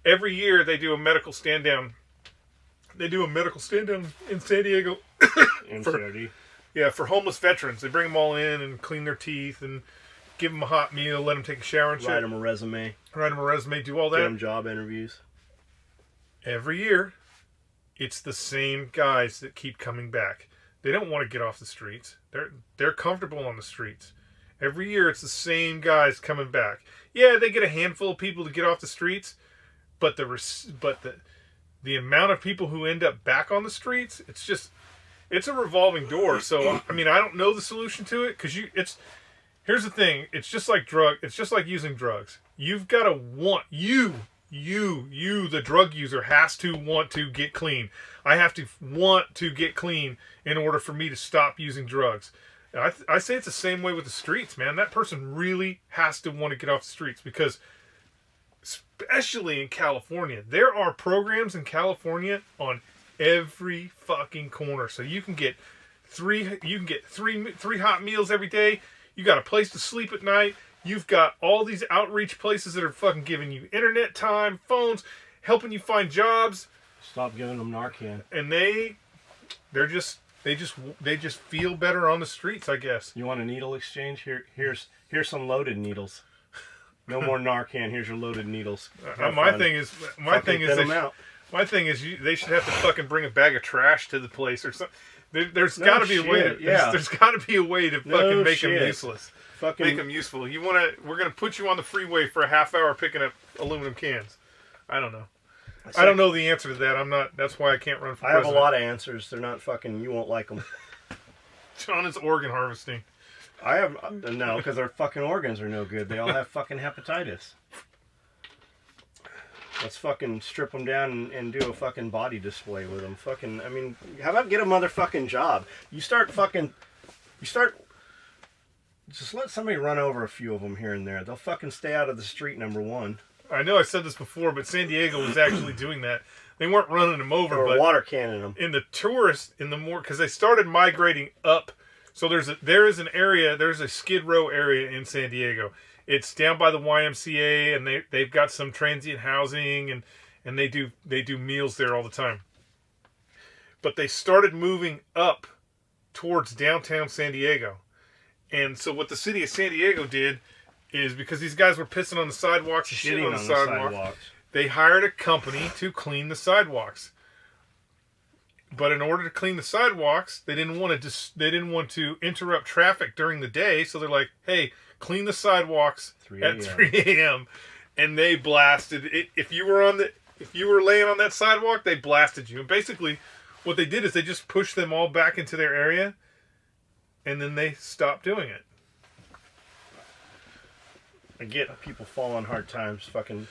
Speaker 2: Every year they do a medical stand down. They do a medical stand down in San Diego. For homeless veterans. They bring them all in and clean their teeth and give them a hot meal, let them take a shower and shit.
Speaker 1: Write them a resume,
Speaker 2: do all that.
Speaker 1: Get them job interviews.
Speaker 2: Every year, it's the same guys that keep coming back. They don't want to get off the streets. They're comfortable on the streets. Every year, it's the same guys coming back. Yeah, they get a handful of people to get off the streets, but the amount of people who end up back on the streets, it's a revolving door. So, I mean, I don't know the solution to it, because here's the thing. It's just like using drugs. You've got to want, the drug user has to want to get clean. I have to want to get clean in order for me to stop using drugs. I say it's the same way with the streets, man. That person really has to want to get off the streets, because especially in California, there are programs in California on every fucking corner. So you can get three hot meals every day. You got a place to sleep at night. You've got all these outreach places that are fucking giving you internet time, phones, helping you find jobs.
Speaker 1: Stop giving them Narcan.
Speaker 2: And they just feel better on the streets, I guess.
Speaker 1: You want a needle exchange? Here's some loaded needles. No more Narcan. Here's your loaded needles.
Speaker 2: My thing is they should have to fucking bring a bag of trash to the place or something. There's got to be a way to. There's got to be a way to fucking make them useless. Make them useful. We're gonna put you on the freeway for a half hour picking up aluminum cans. I don't know. I don't know the answer to that. I'm not. That's why I can't run for president.
Speaker 1: I have a lot of answers. They're not fucking. You won't like them.
Speaker 2: John is organ harvesting.
Speaker 1: I have no, because their fucking organs are no good. They all have fucking hepatitis. Let's fucking strip them down and do a fucking body display with them. Fucking, I mean, how about get a motherfucking job? Just let somebody run over a few of them here and there. They'll fucking stay out of the street, number one.
Speaker 2: I know I said this before, but San Diego was actually doing that. They weren't running them over,
Speaker 1: or
Speaker 2: but
Speaker 1: water cannon them.
Speaker 2: In the tourists, because they started migrating up So there's a Skid Row area in San Diego. It's down by the YMCA, and they've got some transient housing, and they do meals there all the time. But they started moving up towards downtown San Diego. And so what the city of San Diego did is, because these guys were pissing on the sidewalks and shitting on the sidewalks, they hired a company to clean the sidewalks. But in order to clean the sidewalks, they didn't want to interrupt traffic during the day, so they're like, "Hey, clean the sidewalks at 3 a.m." And they blasted it. If you were laying on that sidewalk, they blasted you. And basically, what they did is they just pushed them all back into their area, and then they stopped doing it.
Speaker 1: I get people fall on hard times, fucking.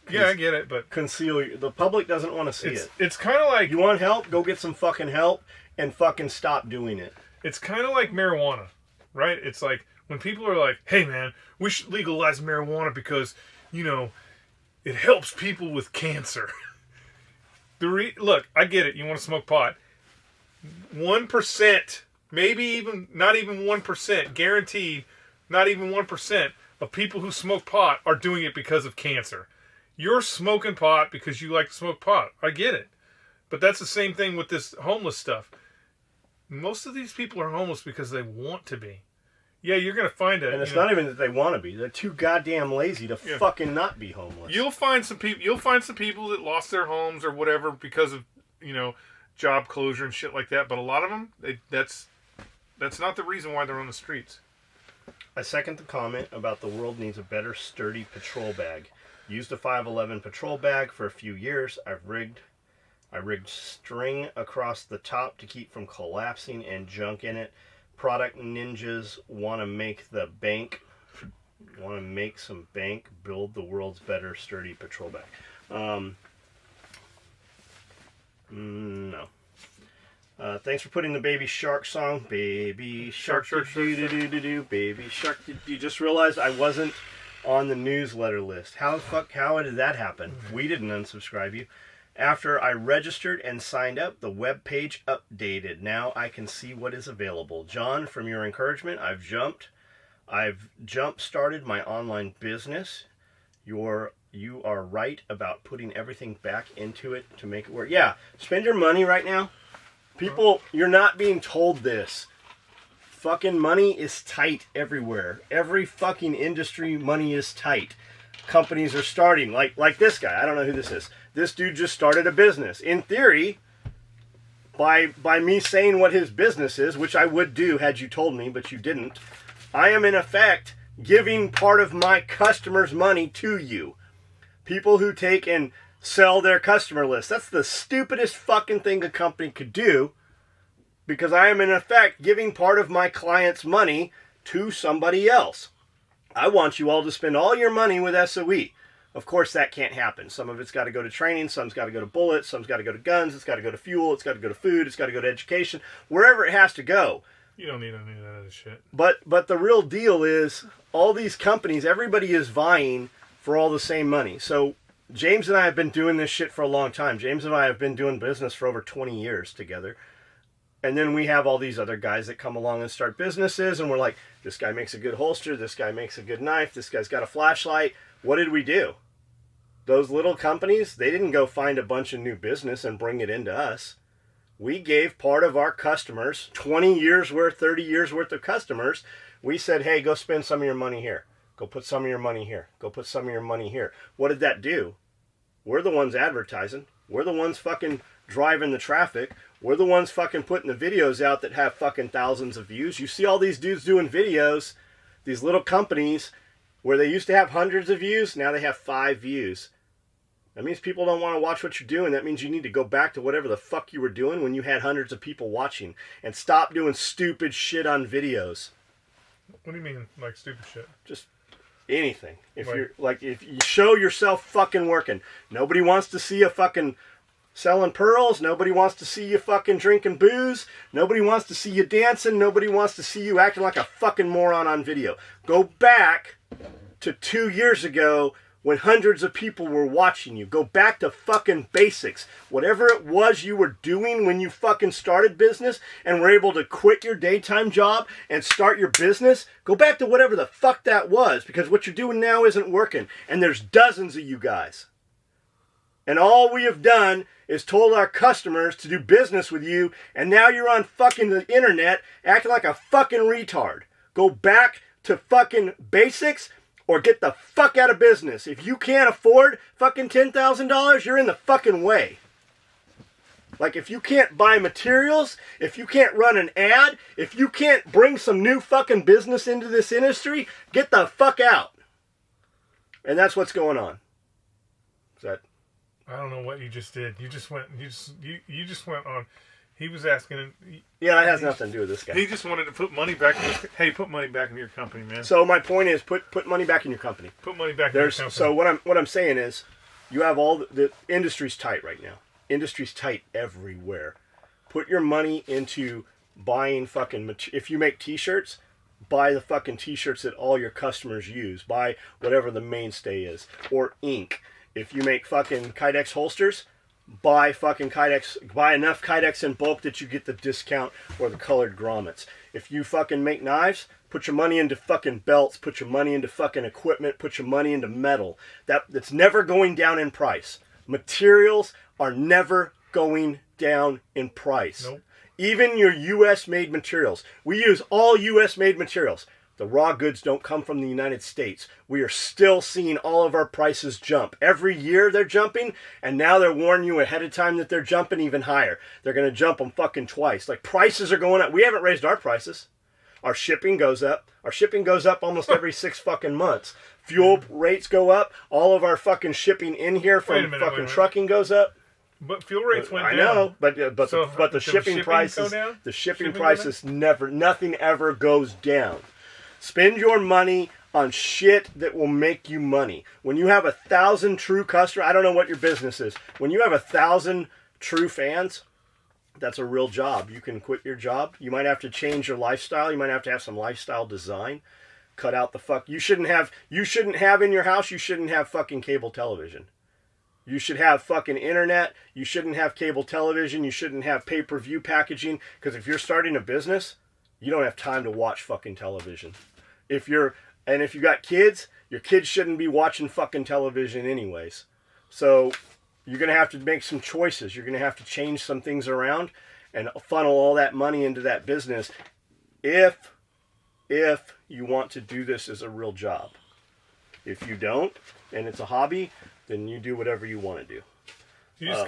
Speaker 2: Yeah, I get it, but
Speaker 1: the public doesn't want to see it.
Speaker 2: It's kind of like,
Speaker 1: you want help? Go get some fucking help and fucking stop doing it.
Speaker 2: It's kind of like marijuana, right? It's like when people are like, "Hey, man, we should legalize marijuana because, it helps people with cancer." Look, I get it. You want to smoke pot. 1%, maybe even not even 1%, guaranteed, not even 1% of people who smoke pot are doing it because of cancer. You're smoking pot because you like to smoke pot. I get it. But that's the same thing with this homeless stuff. Most of these people are homeless because they want to be. Yeah, you're going to find it.
Speaker 1: And it's not even that they want to be. They're too goddamn lazy to fucking not be homeless.
Speaker 2: You'll find some people that lost their homes or whatever because of, job closure and shit like that. But a lot of them, that's not the reason why they're on the streets.
Speaker 1: I second the comment about the world needs a better, sturdy patrol bag. Used a 511 patrol bag for a few years. I rigged string across the top to keep from collapsing and junk in it. Product ninjas want to make some bank, build the world's better, sturdy patrol bag. No. Thanks for putting the Baby Shark song. Baby Shark, Baby Shark. You just realized I wasn't on the newsletter list. How did that happen? We didn't unsubscribe you. After I registered and signed up, the web page updated. Now I can see what is available. John, from your encouragement, I've jump-started my online business. You are right about putting everything back into it to make it work. Yeah, spend your money right now. People, you're not being told this. Fucking money is tight everywhere. Every fucking industry, money is tight. Companies are starting, like this guy. I don't know who this is. This dude just started a business. In theory, by me saying what his business is, which I would do had you told me, but you didn't, I am in effect giving part of my customers' money to you. People who take and sell their customer list. That's the stupidest fucking thing a company could do, because I am in effect giving part of my client's money to somebody else. I want you all to spend all your money with SOE. Of course, that can't happen. Some of it's got to go to training, some's got to go to bullets, some's got to go to guns, it's got to go to fuel, it's got to go to food, it's got to go to education, wherever it has to go.
Speaker 2: You don't need any of that other shit.
Speaker 1: But the real deal is, all these companies, everybody is vying for all the same money. So James and I have been doing this shit for a long time. James and I have been doing business for over 20 years together. And then we have all these other guys that come along and start businesses, and we're like, this guy makes a good holster, this guy makes a good knife, this guy's got a flashlight. What did we do? Those little companies, they didn't go find a bunch of new business and bring it into us. We gave part of our customers, 20 years worth, 30 years worth of customers, we said, hey, go spend some of your money here. Go put some of your money here. Go put some of your money here. What did that do? We're the ones advertising. We're the ones fucking driving the traffic. We're the ones fucking putting the videos out that have fucking thousands of views. You see all these dudes doing videos, these little companies, where they used to have hundreds of views, now they have 5 views. That means people don't want to watch what you're doing. That means you need to go back to whatever the fuck you were doing when you had hundreds of people watching, and stop doing stupid shit on videos.
Speaker 2: What do you mean, like stupid shit?
Speaker 1: Just anything. If you show yourself fucking working. Nobody wants to see you fucking selling pearls. Nobody wants to see you fucking drinking booze. Nobody wants to see you dancing. Nobody wants to see you acting like a fucking moron on video. Go back to 2 years ago when hundreds of people were watching you. Go back to fucking basics. Whatever it was you were doing when you fucking started business and were able to quit your daytime job and start your business, go back to whatever the fuck that was, because what you're doing now isn't working. And there's dozens of you guys. And all we have done is told our customers to do business with you, and now you're on fucking the internet acting like a fucking retard. Go back to fucking basics or get the fuck out of business. If you can't afford fucking $10,000, you're in the fucking way. Like, if you can't buy materials, if you can't run an ad, if you can't bring some new fucking business into this industry, get the fuck out. And that's what's going on. Is that...
Speaker 2: I don't know what you just did. You just went on. He was asking.
Speaker 1: Yeah, it has nothing to do with this guy.
Speaker 2: He just wanted to put money back. Hey, put money back in your company, man.
Speaker 1: So my point is, put money back in your company.
Speaker 2: Put money back in your company.
Speaker 1: So what I'm saying is, you have all the industry's tight right now. Industry's tight everywhere. Put your money into buying fucking. If you make T-shirts, buy the fucking T-shirts that all your customers use. Buy whatever the mainstay is, or ink. If you make fucking Kydex holsters, buy fucking Kydex. Buy enough Kydex in bulk that you get the discount or the colored grommets. If you fucking make knives, put your money into fucking belts. Put your money into fucking equipment. Put your money into metal. That's never going down in price. Materials are never going down in price.
Speaker 2: Nope.
Speaker 1: Even your U.S. made materials. We use all U.S. made materials. The raw goods don't come from the United States. We are still seeing all of our prices jump. Every year they're jumping, and now they're warning you ahead of time that they're jumping even higher. They're going to jump them fucking twice. Like, prices are going up. We haven't raised our prices. Our shipping goes up. Our shipping goes up almost every 6 fucking months. Fuel rates go up. All of our fucking shipping in here from fucking trucking goes up.
Speaker 2: But fuel rates went down.
Speaker 1: I know, but
Speaker 2: So
Speaker 1: the shipping prices, the shipping prices never, nothing ever goes down. Spend your money on shit that will make you money. When you have 1,000 true customers, I don't know what your business is. When you have 1,000 true fans, that's a real job. You can quit your job. You might have to change your lifestyle. You might have to have some lifestyle design. Cut out the fuck. You shouldn't have in your house, you shouldn't have fucking cable television. You should have fucking internet. You shouldn't have cable television. You shouldn't have pay-per-view packaging. Because if you're starting a business, you don't have time to watch fucking television. If you got kids, your kids shouldn't be watching fucking television anyways. So you're going to have to make some choices. You're going to have to change some things around and funnel all that money into that business if you want to do this as a real job. If you don't, and it's a hobby, then you do whatever you want to do.
Speaker 2: You just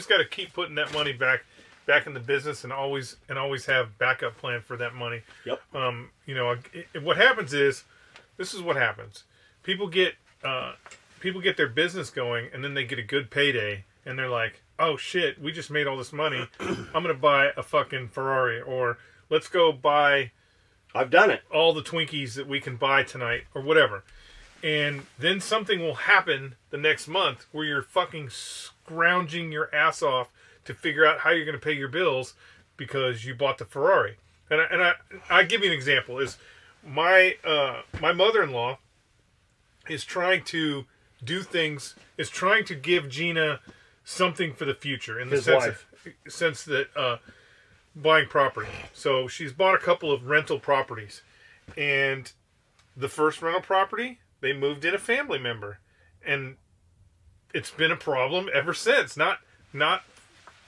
Speaker 2: gotta keep putting that money back in the business and always have backup plan for that money.
Speaker 1: Yep.
Speaker 2: What happens is, this is what happens. People get their business going, and then they get a good payday, and they're like, "Oh shit, we just made all this money. I'm gonna buy a fucking Ferrari, or let's go buy.
Speaker 1: I've done it.
Speaker 2: All the Twinkies that we can buy tonight, or whatever." And then something will happen the next month where you're fucking scrounging your ass off to figure out how you're going to pay your bills because you bought the Ferrari. And I give you an example. Is my mother-in-law is trying to do things, is trying to give Gina something for the future in the sense that buying property. So she's bought a couple of rental properties, and the first rental property, they moved in a family member, and it's been a problem ever since. Not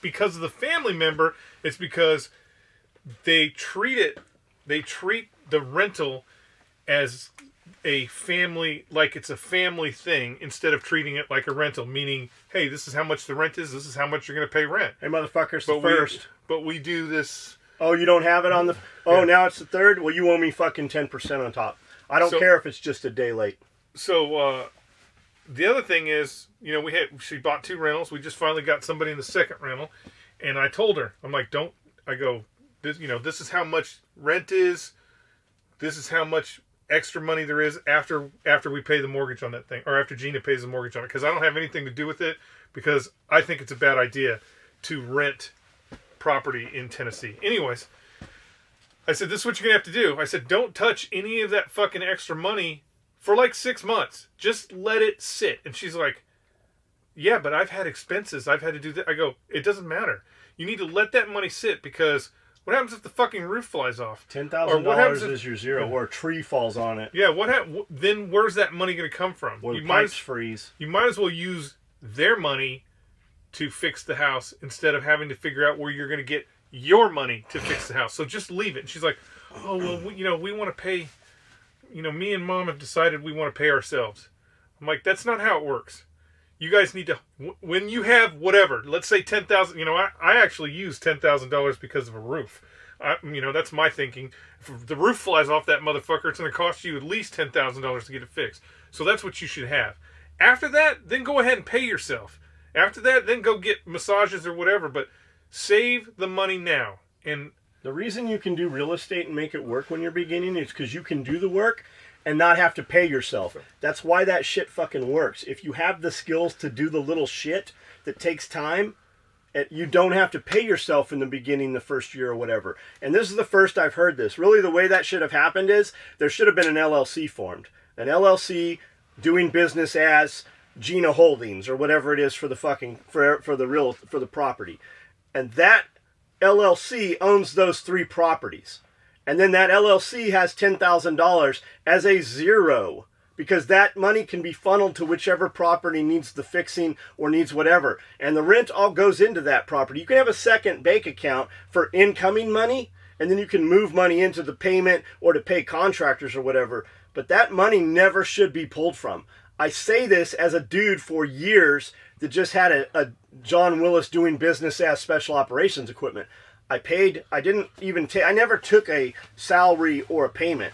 Speaker 2: because of the family member, it's because they treat the rental as a family, like it's a family thing, instead of treating it like a rental, meaning, hey, this is how much the rent is, this is how much you're going to pay rent.
Speaker 1: Hey, motherfuckers,
Speaker 2: But we do this.
Speaker 1: Oh, you don't have it on the... Oh, yeah. Now it's the third? Well, you owe me fucking 10% on top. I don't care if it's just a day late.
Speaker 2: So, the other thing is, she bought 2 rentals. We just finally got somebody in the second rental. And I told her, I'm like, this is how much rent is. This is how much extra money there is after we pay the mortgage on that thing. Or after Gina pays the mortgage on it. Because I don't have anything to do with it. Because I think it's a bad idea to rent property in Tennessee. Anyways, I said, this is what you're going to have to do. I said, don't touch any of that fucking extra money for like 6 months. Just let it sit. And she's like, yeah, but I've had expenses. I've had to do that. I go, it doesn't matter. You need to let that money sit because what happens if the fucking roof flies off?
Speaker 1: $10,000 is your zero, or a tree falls on it.
Speaker 2: Yeah, then where's that money going to come from?
Speaker 1: Or the pipes freeze.
Speaker 2: You might as well use their money to fix the house instead of having to figure out where you're going to get your money to fix the house. So just leave it. And she's like, oh, well, we want to pay, me and Mom have decided we want to pay ourselves. I'm like, that's not how it works. You guys need to, when you have whatever, let's say $10,000, I actually use $10,000 because of a roof. That's my thinking. If the roof flies off that motherfucker, it's going to cost you at least $10,000 to get it fixed. So that's what you should have. After that, then go ahead and pay yourself. After that, then go get massages or whatever, but save the money now. And
Speaker 1: the reason you can do real estate and make it work when you're beginning is because you can do the work and not have to pay yourself. That's why that shit fucking works. If you have the skills to do the little shit that takes time, you don't have to pay yourself in the beginning, the first year or whatever. And this is the first I've heard this. Really, the way that should have happened is there should have been an LLC formed. An LLC doing business as Gina Holdings or whatever it is for the fucking for the property. And that LLC owns those 3 properties. And then that LLC has $10,000 as a zero because that money can be funneled to whichever property needs the fixing or needs whatever. And the rent all goes into that property. You can have a second bank account for incoming money, and then you can move money into the payment or to pay contractors or whatever. But that money never should be pulled from. I say this as a dude for years that just had a John Willis doing business as special operations equipment. I never took a salary or a payment.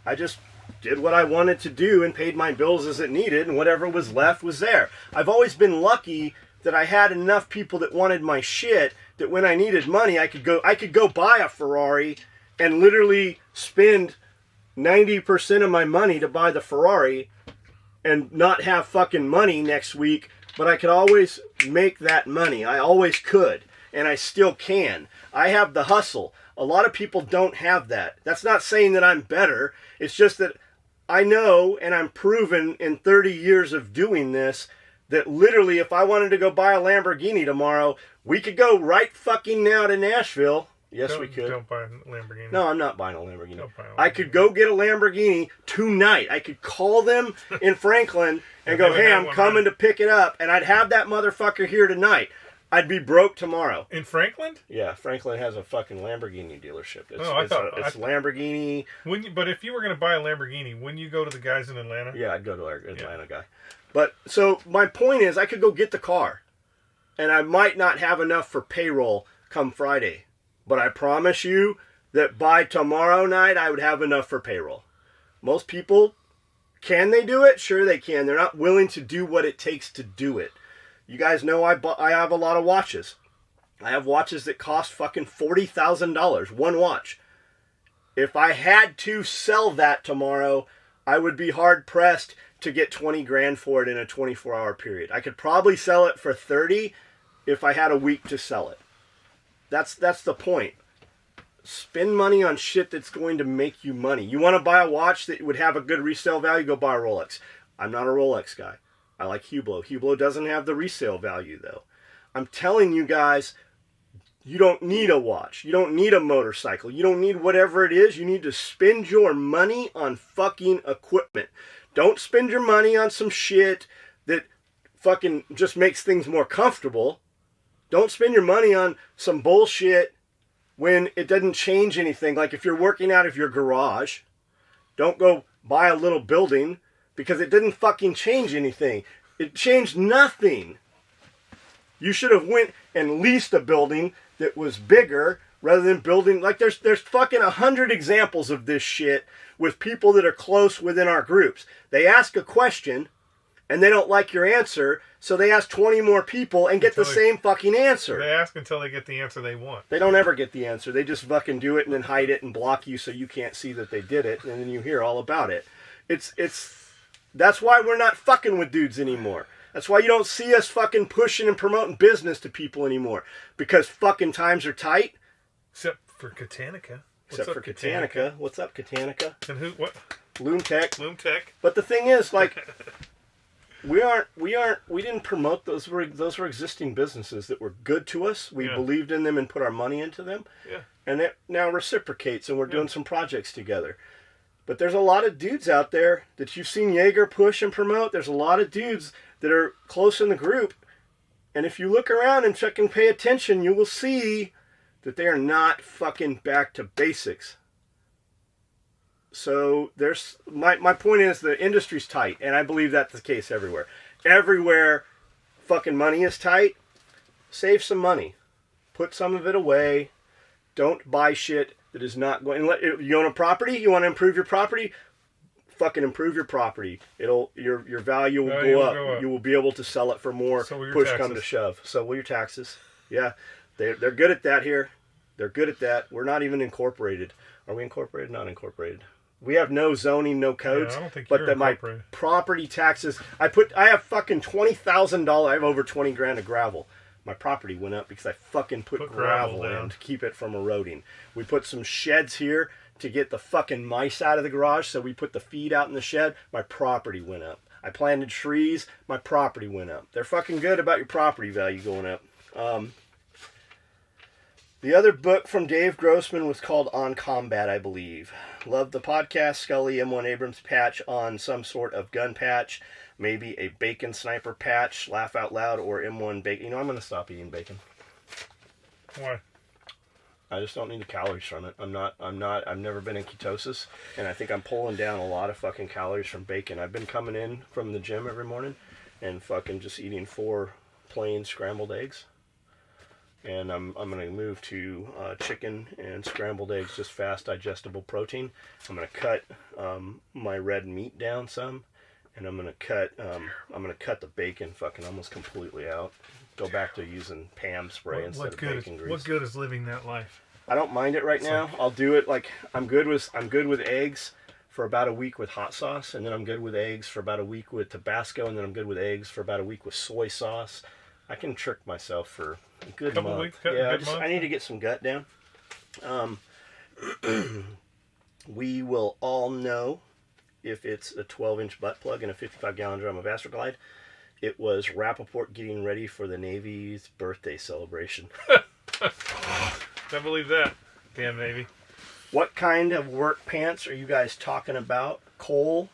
Speaker 1: I just did what I wanted to do and paid my bills as it needed, and whatever was left was there. I've always been lucky that I had enough people that wanted my shit that when I needed money, I could go buy a Ferrari and literally spend 90% of my money to buy the Ferrari and not have fucking money next week, but I could always make that money. I always could, and I still can. I have the hustle. A lot of people don't have that. That's not saying that I'm better. It's just that I know, and I'm proven in 30 years of doing this, that literally if I wanted to go buy a Lamborghini tomorrow, we could go right fucking now to Nashville. Yes, we could.
Speaker 2: Don't buy a Lamborghini.
Speaker 1: No, I'm not buying a Lamborghini.
Speaker 2: Don't buy a Lamborghini.
Speaker 1: I could go get a Lamborghini tonight. I could call them in Franklin and go, hey, I'm coming to pick it up. And I'd have that motherfucker here tonight. I'd be broke tomorrow.
Speaker 2: In Franklin?
Speaker 1: Yeah, Franklin has a fucking Lamborghini dealership.
Speaker 2: It's
Speaker 1: Lamborghini.
Speaker 2: But if you were going to buy a Lamborghini, wouldn't you go to the guys in Atlanta?
Speaker 1: Yeah, I'd go to our Atlanta guy. But, so, my point is, I could go get the car. And I might not have enough for payroll come Friday. But I promise you that by tomorrow night, I would have enough for payroll. Most people, can they do it? Sure they can. They're not willing to do what it takes to do it. You guys know I have a lot of watches. I have watches that cost fucking $40,000, one watch. If I had to sell that tomorrow, I would be hard pressed to get 20 grand for it in a 24-hour period. I could probably sell it for 30 if I had a week to sell it. That's the point. Spend money on shit that's going to make you money. You want to buy a watch that would have a good resale value, go buy a Rolex. I'm not a Rolex guy. I like Hublot. Hublot doesn't have the resale value, though. I'm telling you guys, you don't need a watch. You don't need a motorcycle. You don't need whatever it is. You need to spend your money on fucking equipment. Don't spend your money on some shit that fucking just makes things more comfortable. Don't spend your money on some bullshit when it doesn't change anything. Like if you're working out of your garage, don't go buy a little building because it didn't fucking change anything. It changed nothing. You should have went and leased a building that was bigger rather than building. Like there's fucking 100 examples of this shit with people that are close within our groups. They ask a question and they don't like your answer, so they ask 20 more people and get the same fucking answer.
Speaker 2: They ask until they get the answer they want.
Speaker 1: They don't ever get the answer. They just fucking do it and then hide it and block you so you can't see that they did it, and then you hear all about it. That's why we're not fucking with dudes anymore. That's why you don't see us fucking pushing and promoting business to people anymore. Because fucking times are tight.
Speaker 2: Except for Katanica.
Speaker 1: Except for Katanica. What's up, Katanica?
Speaker 2: And what?
Speaker 1: Loom Tech.
Speaker 2: Loom Tech.
Speaker 1: But the thing is, like, we didn't promote those. Those were existing businesses that were good to us. We believed in them and put our money into them.
Speaker 2: Yeah.
Speaker 1: And it now reciprocates, and we're doing some projects together. But there's a lot of dudes out there that you've seen Jaeger push and promote. There's a lot of dudes that are close in the group. And if you look around and check and pay attention, you will see that they are not fucking back to basics. So there's my point is the industry's tight, and I believe that's the case everywhere. Everywhere fucking money is tight, save some money. Put some of it away. Don't buy shit that is not going. You own a property, you want to improve your property, fucking improve your property. Your value will go up. You will be able to sell it for more.
Speaker 2: So will your
Speaker 1: push
Speaker 2: taxes.
Speaker 1: Come to shove. So will your taxes. Yeah, they're good at that here. They're good at that. We're not even incorporated. Are we incorporated? Not incorporated. We have no zoning, no codes.
Speaker 2: I don't think
Speaker 1: but
Speaker 2: you're
Speaker 1: my property taxes. I have fucking $20,000. I have over 20 grand of gravel. My property went up because I fucking put gravel in to keep it from eroding. We put some sheds here to get the fucking mice out of the garage, so we put the feed out in the shed. My property went up. I planted trees. My property went up. They're fucking good about your property value going up. The other book from Dave Grossman was called On Combat, I believe. Loved the podcast. Skully M1 Abrams patch on some sort of gun patch. Maybe a bacon sniper patch, laugh out loud, or M1 bacon. You know, I'm going to stop eating bacon.
Speaker 2: Why?
Speaker 1: I just don't need the calories from it. I've never been in ketosis, and I think I'm pulling down a lot of fucking calories from bacon. I've been coming in from the gym every morning and fucking just eating 4 plain scrambled eggs. And I'm going to move to chicken and scrambled eggs, just fast digestible protein. I'm going to cut my red meat down some. And I'm gonna cut the bacon fucking almost completely out. Go back to using Pam spray instead of bacon grease.
Speaker 2: What good is living that life?
Speaker 1: I don't mind it right now. I'll do it like I'm good with eggs for about a week with hot sauce, and then I'm good with eggs for about a week with Tabasco, and then I'm good with eggs for about a week with soy sauce. I can trick myself for a good month.
Speaker 2: Weeks,
Speaker 1: I need to get some gut down. We will all know if it's a 12-inch butt plug and a 55-gallon drum of Astroglide. It was Rappaport getting ready for the Navy's birthday celebration.
Speaker 2: I believe that. Damn Navy.
Speaker 1: What kind of work pants are you guys talking about? Cole,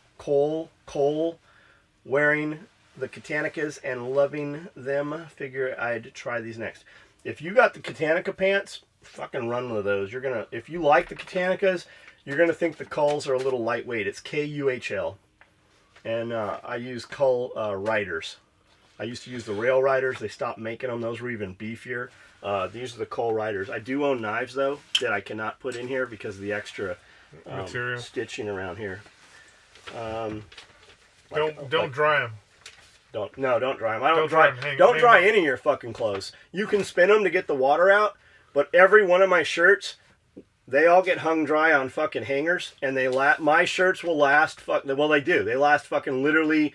Speaker 1: wearing the Katanicas and loving them. Figure I'd try these next. If you got the Katanica pants, fucking run with those. If you like the Katanicas, you're going to think the Culls are a little lightweight. It's KUHL. And I use Cull Riders. I used to use the Rail Riders. They stopped making them. Those were even beefier. These are the Cull Riders. I do own knives, though, that I cannot put in here because of the extra
Speaker 2: material
Speaker 1: stitching around here.
Speaker 2: Don't dry them.
Speaker 1: Don't dry them. Don't dry any of your fucking clothes. You can spin them to get the water out, but every one of my shirts, they all get hung dry on fucking hangers, and my shirts will last they do. They last fucking literally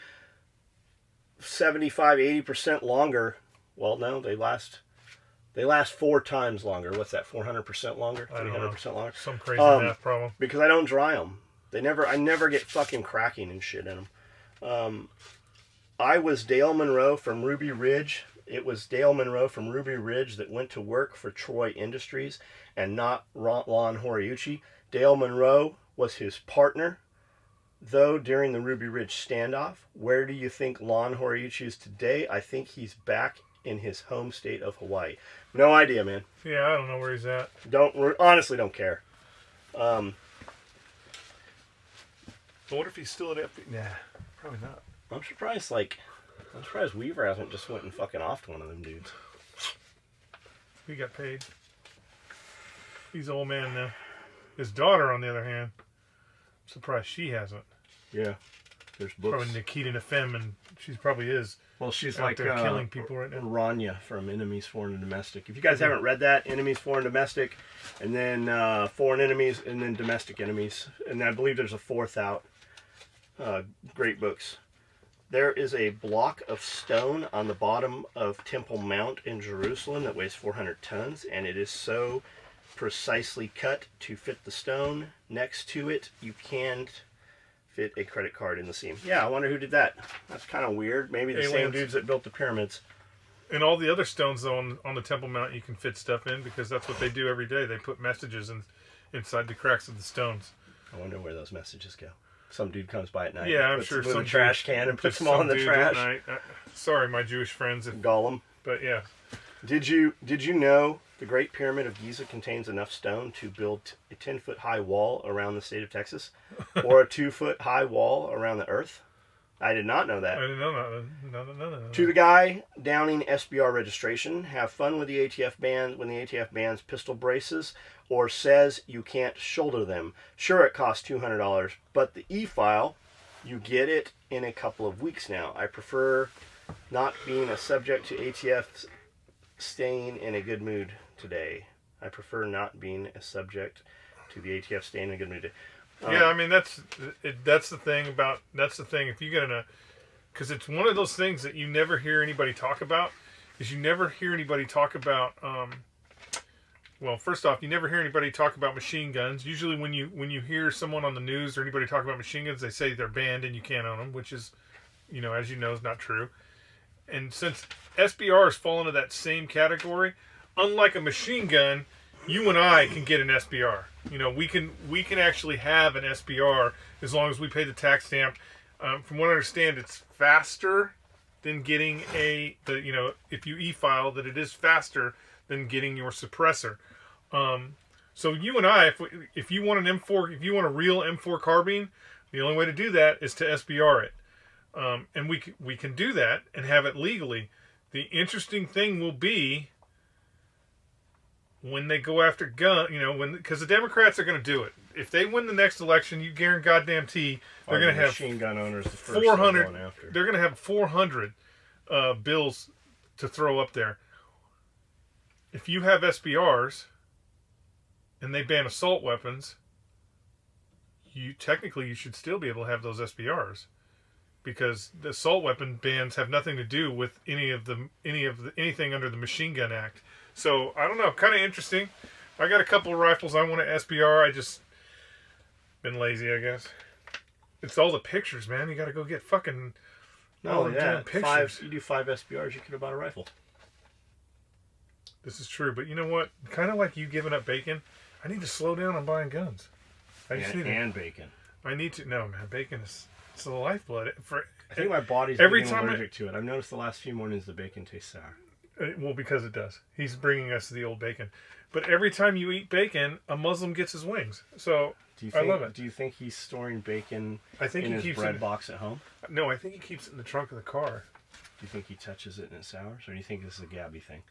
Speaker 1: 75-80% longer. Well, no, they last 4 times longer. What's that? 400% longer? 300% longer?
Speaker 2: Some crazy math problem.
Speaker 1: Because I don't dry them. I never get fucking cracking and shit in them. I was Dale Monroe from Ruby Ridge. It was Dale Monroe from Ruby Ridge that went to work for Troy Industries and not Lon Horiuchi. Dale Monroe was his partner, though, during the Ruby Ridge standoff. Where do you think Lon Horiuchi is today? I think he's back in his home state of Hawaii. No idea, man.
Speaker 2: Yeah, I don't know where he's at.
Speaker 1: Honestly don't care.
Speaker 2: But what if he's still at FP? Nah, probably not.
Speaker 1: I'm surprised Weaver hasn't just went and fucking offed one of them dudes.
Speaker 2: He got paid. He's old man now. His daughter, on the other hand, I'm surprised she hasn't.
Speaker 1: Yeah. There's books.
Speaker 2: Probably Nikita Nefem, and she probably is.
Speaker 1: Well, she's
Speaker 2: out
Speaker 1: like
Speaker 2: there killing people right now.
Speaker 1: Rania from Enemies, Foreign and Domestic. If you guys haven't read that, Enemies, Foreign, Domestic, and then Foreign Enemies, and then Domestic Enemies, and I believe there's a 4th out. Great books. There is a block of stone on the bottom of Temple Mount in Jerusalem that weighs 400 tons, and it is so precisely cut to fit the stone. Next to it, you can't fit a credit card in the seam. Yeah, I wonder who did that. That's kind of weird. Maybe the same
Speaker 2: Aliens.
Speaker 1: dudes that built the pyramids.
Speaker 2: And all the other stones on the Temple Mount, you can fit stuff in because that's what they do every day. They put messages inside the cracks of the stones.
Speaker 1: I wonder where those messages go. Some dude comes by at night.
Speaker 2: Yeah, I'm sure
Speaker 1: some
Speaker 2: some
Speaker 1: trash can and puts them all in the trash.
Speaker 2: Sorry, my Jewish friends.
Speaker 1: Gollum.
Speaker 2: But yeah.
Speaker 1: Did you know the Great Pyramid of Giza contains enough stone to build a 10-foot high wall around the state of Texas, or a 2-foot high wall around the Earth? I did not know that.
Speaker 2: I didn't know that. No.
Speaker 1: To the guy downing SBR registration, have fun with the ATF band when the ATF bans pistol braces or says you can't shoulder them. Sure, it costs $200, but the e-file, you get it in a couple of weeks now. I prefer not being a subject to ATF staying in a good mood today. I prefer not being a subject to the ATF staying in a good mood today.
Speaker 2: Yeah, I mean that's the thing. If you get in a, because it's one of those things that you never hear anybody talk about. Is you never hear anybody talk about. Well, first off, you never hear anybody talk about machine guns. Usually, when you hear someone on the news or anybody talk about machine guns, they say they're banned and you can't own them, which is, as you know, is not true. And since SBR has fallen into that same category, unlike a machine gun, you and I can get an SBR. We can actually have an SBR as long as we pay the tax stamp. From what I understand, it's faster than getting if you e-file, that it is faster than getting your suppressor. So you and I, if you want an M4, if you want a real M4 carbine, the only way to do that is to SBR it. And we can do that and have it legally. The interesting thing will be when they go after because the Democrats are going to do it. If they win the next election, you guarantee they're going to have
Speaker 1: machine gun owners the first
Speaker 2: 400. They're going to have 400 bills to throw up there. If you have SBRs and they ban assault weapons, you should still be able to have those SBRs. Because the assault weapon bans have nothing to do with anything under the Machine Gun Act. So I don't know, kind of interesting. I got a couple of rifles I want to SBR. I just been lazy, I guess. It's all the pictures, man. You got to go get fucking
Speaker 1: pictures. You do 5 SBRs, you could have bought a rifle.
Speaker 2: This is true, but you know what? Kind of like you giving up bacon. I need to slow down on buying guns.
Speaker 1: And bacon.
Speaker 2: I need to. No, man, bacon is. It's the lifeblood.
Speaker 1: I think my body's allergic to it. I've noticed the last few mornings the bacon tastes sour.
Speaker 2: Well, because it does. He's bringing us the old bacon. But every time you eat bacon, a Muslim gets his wings. So I love it.
Speaker 1: Do you think he's storing bacon
Speaker 2: in
Speaker 1: his bread box at home?
Speaker 2: No, I think he keeps it in the trunk of the car.
Speaker 1: Do you think he touches it and it sours? Or do you think this is a Gabby thing?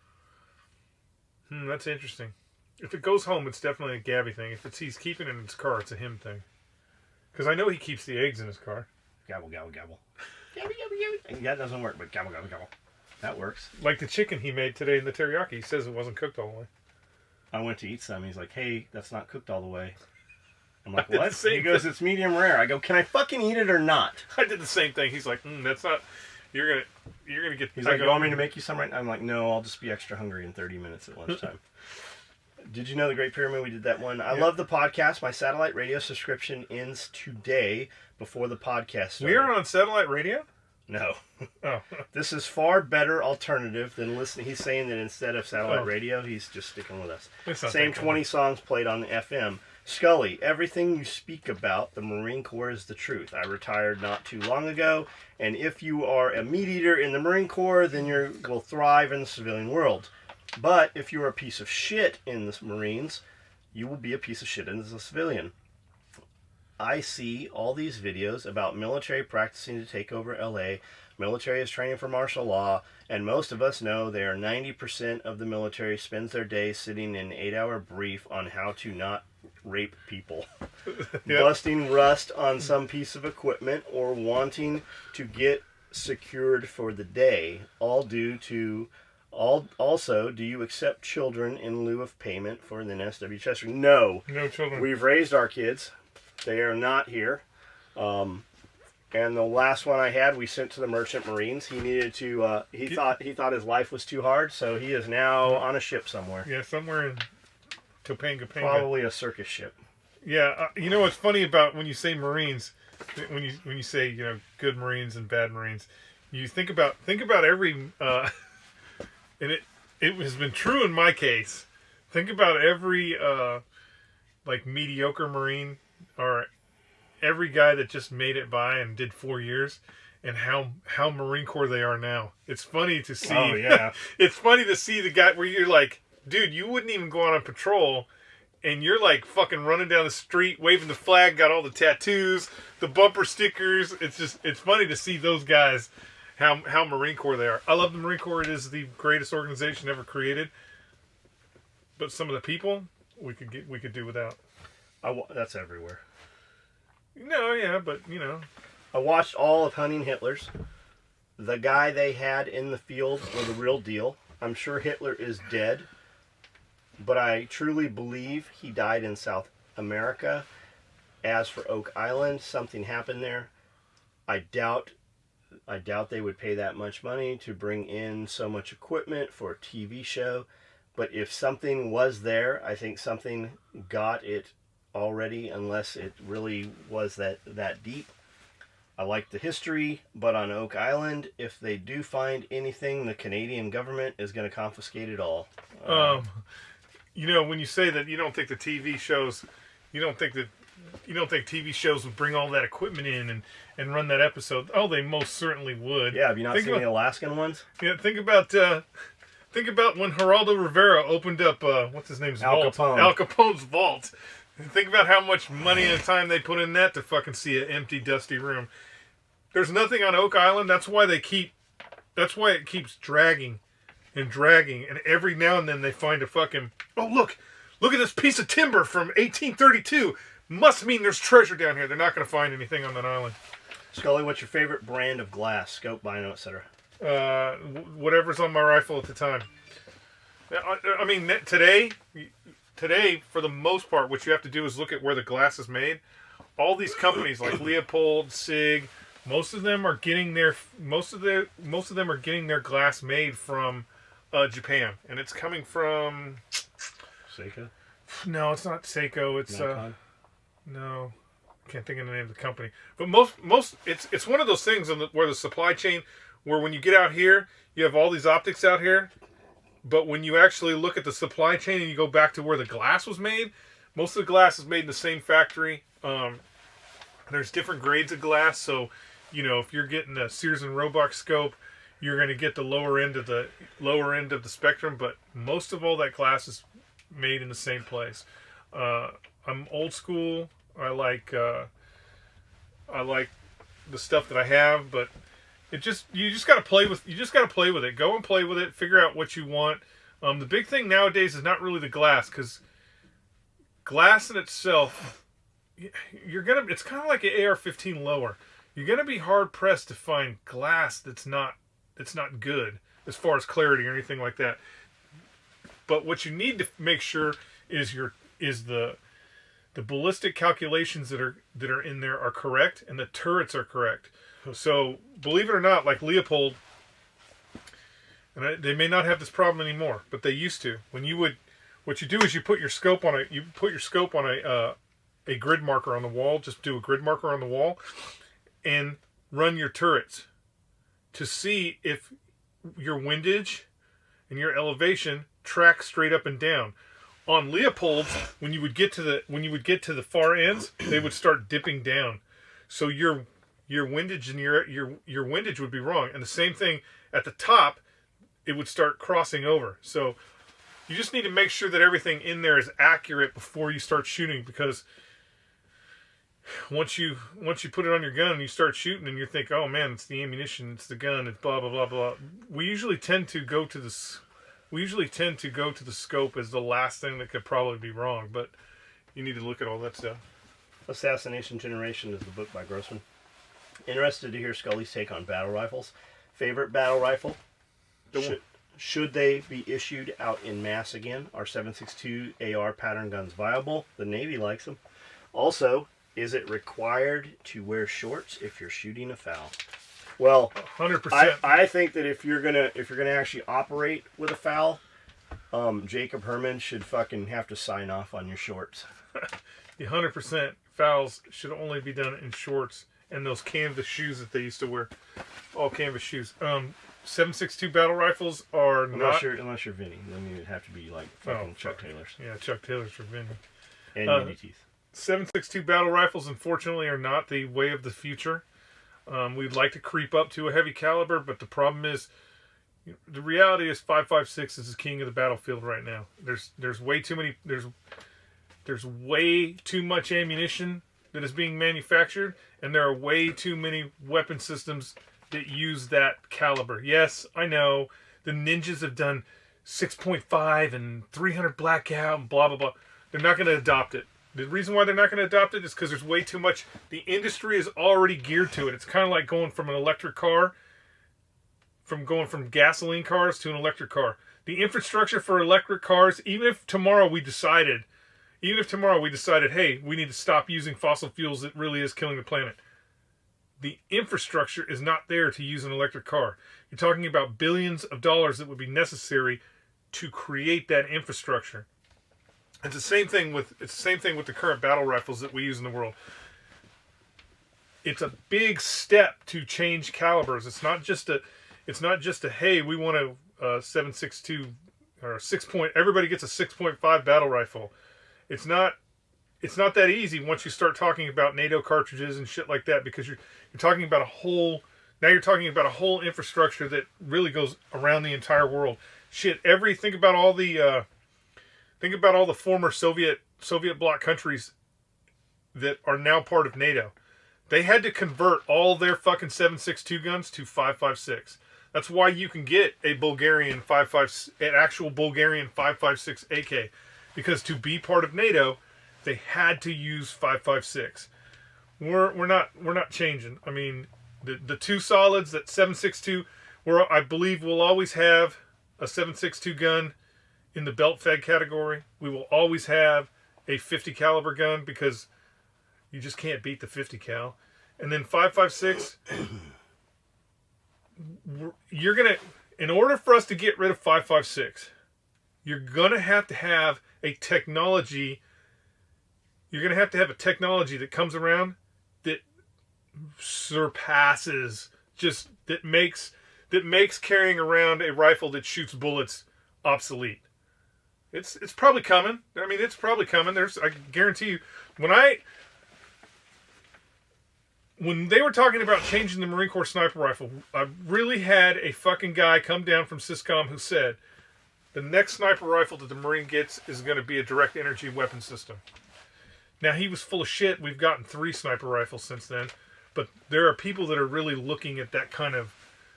Speaker 2: That's interesting. If it goes home, it's definitely a Gabby thing. If he's keeping it in his car, it's a him thing. Because I know he keeps the eggs in his car.
Speaker 1: Gabble, gabble, gabble. Gabble, gabble, gabble. That doesn't work, but gabble, gabble, gabble. That works.
Speaker 2: Like the chicken he made today in the teriyaki. He says it wasn't cooked all the way.
Speaker 1: I went to eat some. He's like, hey, that's not cooked all the way. I'm like, what? He goes, it's medium rare. I go, can I fucking eat it or not?
Speaker 2: I did the same thing. He's like, that's not... You're gonna get...
Speaker 1: He's like, you want me to make you some right now? I'm like, no, I'll just be extra hungry in 30 minutes at lunchtime. Did you know the Great Pyramid? We did that one. I love the podcast. My satellite radio subscription ends today before the podcast started.
Speaker 2: We are on satellite radio?
Speaker 1: No.
Speaker 2: Oh.
Speaker 1: This is far better alternative than listening. He's saying that instead of satellite radio, he's just sticking with us. Same 20 songs played on the FM. Skully, everything you speak about the Marine Corps is the truth. I retired not too long ago, and if you are a meat eater in the Marine Corps, then you will thrive in the civilian world. But if you're a piece of shit in the Marines, you will be a piece of shit as a civilian. I see all these videos about military practicing to take over LA. Military is training for martial law, and most of us know they are 90% of the military spends their day sitting in an 8-hour brief on how to not rape people. Yep. Busting rust on some piece of equipment or wanting to get secured for the day, all due to... Also, do you accept children in lieu of payment for the NSW Chester? No.
Speaker 2: No children.
Speaker 1: We've raised our kids. They are not here. And the last one I had, we sent to the Merchant Marines. He needed to. He thought his life was too hard, so he is now on a ship somewhere.
Speaker 2: Yeah, somewhere in Topanga.
Speaker 1: Probably a circus ship.
Speaker 2: Yeah, you know what's funny about when you say Marines? when you say good Marines and bad Marines, you think about every and it has been true in my case. Think about every like mediocre Marine or every guy that just made it by and did 4 years, and how Marine Corps they are now. It's funny to see.
Speaker 1: Oh yeah.
Speaker 2: It's funny to see the guy where you're like, dude, you wouldn't even go on a patrol, and you're like fucking running down the street, waving the flag, got all the tattoos, the bumper stickers. It's funny to see those guys, how Marine Corps they are. I love the Marine Corps. It is the greatest organization ever created. But some of the people we could do without.
Speaker 1: That's everywhere.
Speaker 2: No, yeah, but
Speaker 1: I watched all of Hunting Hitler's. The guy they had in the field was a real deal. I'm sure Hitler is dead, but I truly believe he died in South America. As for Oak Island, something happened there. I doubt they would pay that much money to bring in so much equipment for a TV show. But if something was there, I think something got it already, unless it really was that deep. I like the history, but on Oak Island, if they do find anything, the Canadian government is going to confiscate it all.
Speaker 2: When you say that you don't think the TV shows, you don't think TV shows would bring all that equipment in and run that episode. Oh, they most certainly would.
Speaker 1: Yeah, have you not seen the Alaskan ones?
Speaker 2: Yeah, think about when Geraldo Rivera opened up what's his name's
Speaker 1: Al
Speaker 2: vault,
Speaker 1: Capone.
Speaker 2: Al Capone's vault. Think about how much money and time they put in that to fucking see an empty, dusty room. There's nothing on Oak Island. That's why it keeps dragging and dragging. And every now and then they find a fucking, oh, look at this piece of timber from 1832. Must mean there's treasure down here. They're not going to find anything on that island.
Speaker 1: Skully, what's your favorite brand of glass? Scope, bino, etc.
Speaker 2: Whatever's on my rifle at the time. I mean, today, for the most part, what you have to do is look at where the glass is made. All these companies like Leopold, Sig, most of them are getting their glass made from Japan, and it's coming from
Speaker 1: Seiko?
Speaker 2: No, it's not Seiko. It's
Speaker 1: Nikon?
Speaker 2: no, can't think of the name of the company. But most it's one of those things where the supply chain, where when you get out here, you have all these optics out here, but when you actually look at the supply chain and you go back to where the glass was made, most of the glass is made in the same factory. There's different grades of glass, so if you're getting a Sears and Roebuck scope, you're going to get the lower end of the spectrum. But most of all that glass is made in the same place. I'm old school. I like the stuff that I have, but you just got to play with it. Go and play with it. Figure out what you want. The big thing nowadays is not really the glass, because glass in itself, it's kind of like an AR-15 lower. You're gonna be hard pressed to find glass that's not good as far as clarity or anything like that. But what you need to make sure is the ballistic calculations that are in there are correct, and the turrets are correct. So believe it or not, like Leopold, and they may not have this problem anymore, but they used to. What you do is you put your scope on a grid marker on the wall. Just do a grid marker on the wall, and run your turrets to see if your windage and your elevation track straight up and down. On Leopold's, when you would get to the far ends, they would start dipping down. So your windage and your windage would be wrong. And the same thing at the top, it would start crossing over. So you just need to make sure that everything in there is accurate before you start shooting, because once you put it on your gun and you start shooting and you think, oh man, it's the ammunition, it's the gun, it's blah blah blah blah. We usually tend to go to the scope as the last thing that could probably be wrong, but you need to look at all that stuff.
Speaker 1: Assassination Generation is the book by Grossman. Interested to hear Scully's take on battle rifles. Favorite battle rifle? Should they be issued out in mass again? Are 7.62 AR pattern guns viable? The Navy likes them. Also, is it required to wear shorts if you're shooting a foul? Well,
Speaker 2: 100%.
Speaker 1: I think that if you're gonna actually operate with a foul, Jacob Herman should fucking have to sign off on your shorts.
Speaker 2: 100%. fouls should only be done in shorts and those canvas shoes that they used to wear. All canvas shoes. 7.62 battle rifles are
Speaker 1: unless you're Vinny, then you have to be like fucking Chuck Taylors.
Speaker 2: Yeah, Chuck Taylors for Vinny.
Speaker 1: And you need teeth.
Speaker 2: 7.62 battle rifles, unfortunately, are not the way of the future. We'd like to creep up to a heavy caliber, but the problem is, the reality is 5.56 is the king of the battlefield right now. There's way too many. There's way too much ammunition that is being manufactured, and there are way too many weapon systems that use that caliber. Yes, I know the ninjas have done 6.5 and 300 blackout and blah blah blah. They're not going to adopt it. The reason why they're not going to adopt it is because there's way too much. The industry is already geared to it. It's kind of like going from an electric car, from gasoline cars to an electric car. The infrastructure for electric cars, even if tomorrow we decided, hey, we need to stop using fossil fuels that really is killing the planet, the infrastructure is not there to use an electric car. You're talking about billions of dollars that would be necessary to create that infrastructure. It's the same thing with the current battle rifles that we use in the world. It's a big step to change calibers. It's not just a hey, we want a 7.62 or 6 point. Everybody gets a 6.5 battle rifle. It's not that easy once you start talking about NATO cartridges and shit like that, because you're talking about a whole infrastructure that really goes around the entire world. Shit, think about all the former Soviet bloc countries that are now part of NATO. They had to convert all their fucking 7.62 guns to 5.56. That's why you can get an actual Bulgarian 5.56 AK, because to be part of NATO, they had to use 5.56. We're not changing. I mean, the two solids, that 7.62, I believe we'll always have a 7.62 gun in the belt fed category. We will always have a 50 caliber gun because you just can't beat the 50 cal. And then 5.56, you're gonna, in order for us to get rid of 5.56, you're gonna have to have a technology. You're gonna have to have a technology that comes around that surpasses, that makes carrying around a rifle that shoots bullets obsolete. It's probably coming. I mean, it's probably coming. I guarantee you, when they were talking about changing the Marine Corps sniper rifle, I really had a fucking guy come down from Syscom who said the next sniper rifle that the Marine gets is going to be a direct energy weapon system. Now, he was full of shit. We've gotten 3 sniper rifles since then, but there are people that are really looking at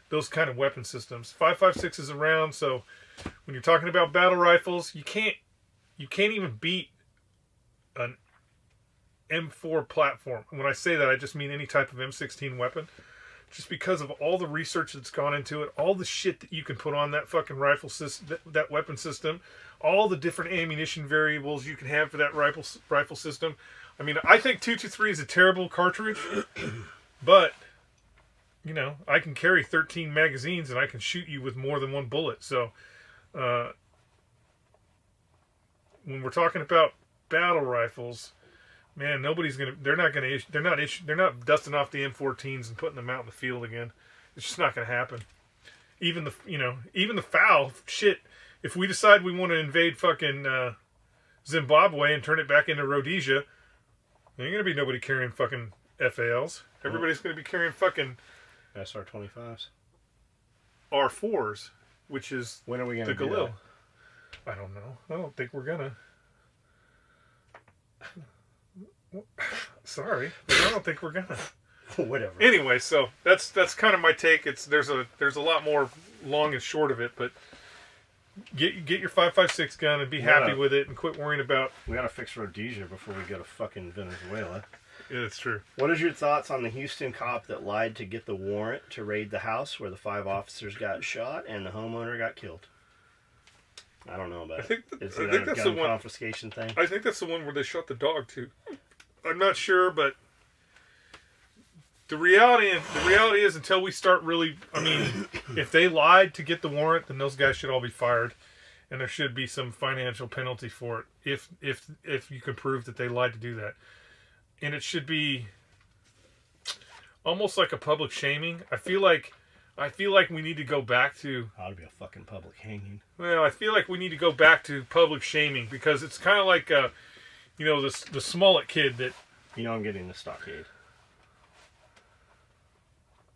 Speaker 2: those kind of weapon systems. 5.56 is around, so when you're talking about battle rifles, you can't even beat an M4 platform. When I say that, I just mean any type of M16 weapon, just because of all the research that's gone into it, all the shit that you can put on that fucking rifle system, that weapon system, all the different ammunition variables you can have for that rifle system. I mean, I think 223 is a terrible cartridge, but I can carry 13 magazines and I can shoot you with more than one bullet. So when we're talking about battle rifles, man, they're not dusting off the M14s and putting them out in the field again. It's just not going to happen. Even the FAL shit. If we decide we want to invade fucking Zimbabwe and turn it back into Rhodesia, there ain't going to be nobody carrying fucking FALs. Everybody's going to be carrying fucking
Speaker 1: SR-25s,
Speaker 2: R4s, which is
Speaker 1: when are we going
Speaker 2: the
Speaker 1: to do
Speaker 2: Galil.
Speaker 1: that?
Speaker 2: I don't know. I don't think we're gonna. Sorry, but I don't think we're gonna.
Speaker 1: Whatever.
Speaker 2: Anyway, so that's kind of my take. There's a lot more long and short of it, but get your 5.56 gun and be happy with it, and quit worrying about.
Speaker 1: We gotta fix Rhodesia before we go to fucking Venezuela.
Speaker 2: Yeah, that's true.
Speaker 1: What is your thoughts on the Houston cop that lied to get the warrant to raid the house where the 5 officers got shot and the homeowner got killed? I don't know about it. Is it a gun confiscation thing?
Speaker 2: I think that's the one where they shot the dog too. I'm not sure, but the reality is, until we start really, I mean, if they lied to get the warrant, then those guys should all be fired, and there should be some financial penalty for it if you can prove that they lied to do that. and it should be almost like a public shaming. I feel like we need to go back to.
Speaker 1: Ought to be a fucking public hanging.
Speaker 2: Well, I feel like we need to go back to public shaming because it's kind of like, the Smollett kid that.
Speaker 1: I'm getting the stockade.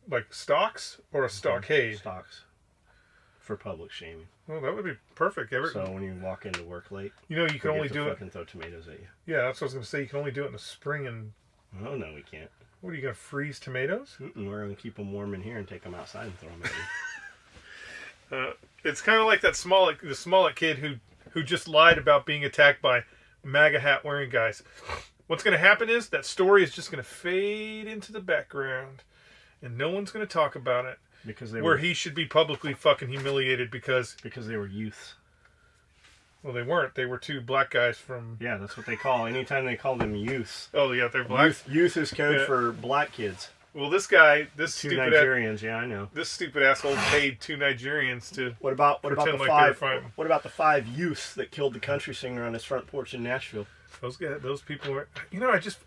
Speaker 2: Like stocks or a stockade?
Speaker 1: Stocks. For public shaming.
Speaker 2: Well, that would be perfect.
Speaker 1: So when you walk into work late,
Speaker 2: you can only do it.
Speaker 1: Fucking throw tomatoes at you.
Speaker 2: Yeah, that's what I was going to say. You can only do it in the spring and.
Speaker 1: Oh no, we can't.
Speaker 2: What are you going to freeze tomatoes?
Speaker 1: We're going to keep them warm in here and take them outside and throw them at you.
Speaker 2: It's kind of like the Smollett kid who just lied about being attacked by MAGA hat wearing guys. What's going to happen is that story is just going to fade into the background, and no one's going to talk about it.
Speaker 1: Because
Speaker 2: he should be publicly fucking humiliated because
Speaker 1: they were youths.
Speaker 2: Well, they weren't. They were two black guys from.
Speaker 1: Yeah, that's what they call. Anytime they call them youths.
Speaker 2: Oh yeah, they're black.
Speaker 1: Youth is code for black kids.
Speaker 2: Well, this guy,
Speaker 1: two Nigerians. Yeah, I know.
Speaker 2: This stupid asshole paid 2 Nigerians to.
Speaker 1: What about the
Speaker 2: like
Speaker 1: 5? What about the 5 youths that killed the country singer on his front porch in Nashville?
Speaker 2: Those people were.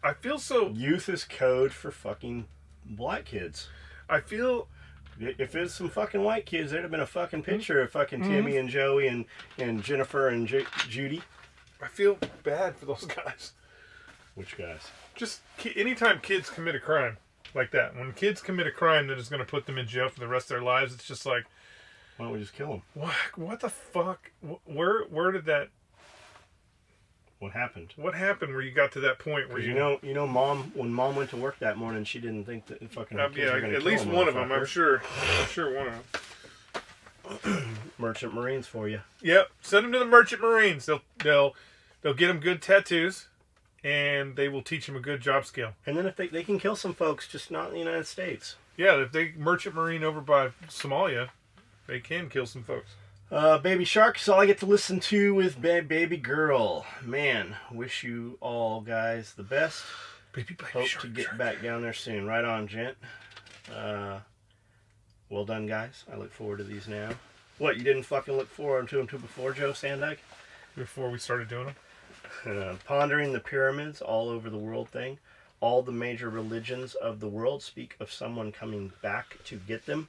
Speaker 2: I feel so.
Speaker 1: Youth is code for fucking black kids.
Speaker 2: I feel.
Speaker 1: If it's some fucking white kids, there'd have been a fucking picture of fucking Timmy and Joey and Jennifer and Judy.
Speaker 2: I feel bad for those guys.
Speaker 1: Which guys? Just
Speaker 2: anytime kids commit a crime like that. When kids commit a crime that is going to put them in jail for the rest of their lives, it's just like...
Speaker 1: Why don't we just kill them?
Speaker 2: What the fuck? Where did that...
Speaker 1: What happened?
Speaker 2: What happened where you got to that point where
Speaker 1: Mom, when Mom went to work that morning, she didn't think that fucking kids were going to kill
Speaker 2: at least one of them, I'm sure one
Speaker 1: of them. Merchant Marines for you.
Speaker 2: Yep, send them to the Merchant Marines. They'll get them good tattoos, and they will teach them a good job skill.
Speaker 1: And then if they can kill some folks, just not in the United States.
Speaker 2: Yeah, if they Merchant Marine over by Somalia, they can kill some folks.
Speaker 1: Baby Shark is all I get to listen to with Baby Girl. Man, wish you all guys the best.
Speaker 2: Baby
Speaker 1: Hope
Speaker 2: Shark,
Speaker 1: to get back down there soon. Right on, gent. Well done, guys. I look forward to these now. What, you didn't fucking look forward to them before, Joe Sandyke?
Speaker 2: Before we started doing them?
Speaker 1: Pondering the pyramids all over the world thing. All the major religions of the world speak of someone coming back to get them.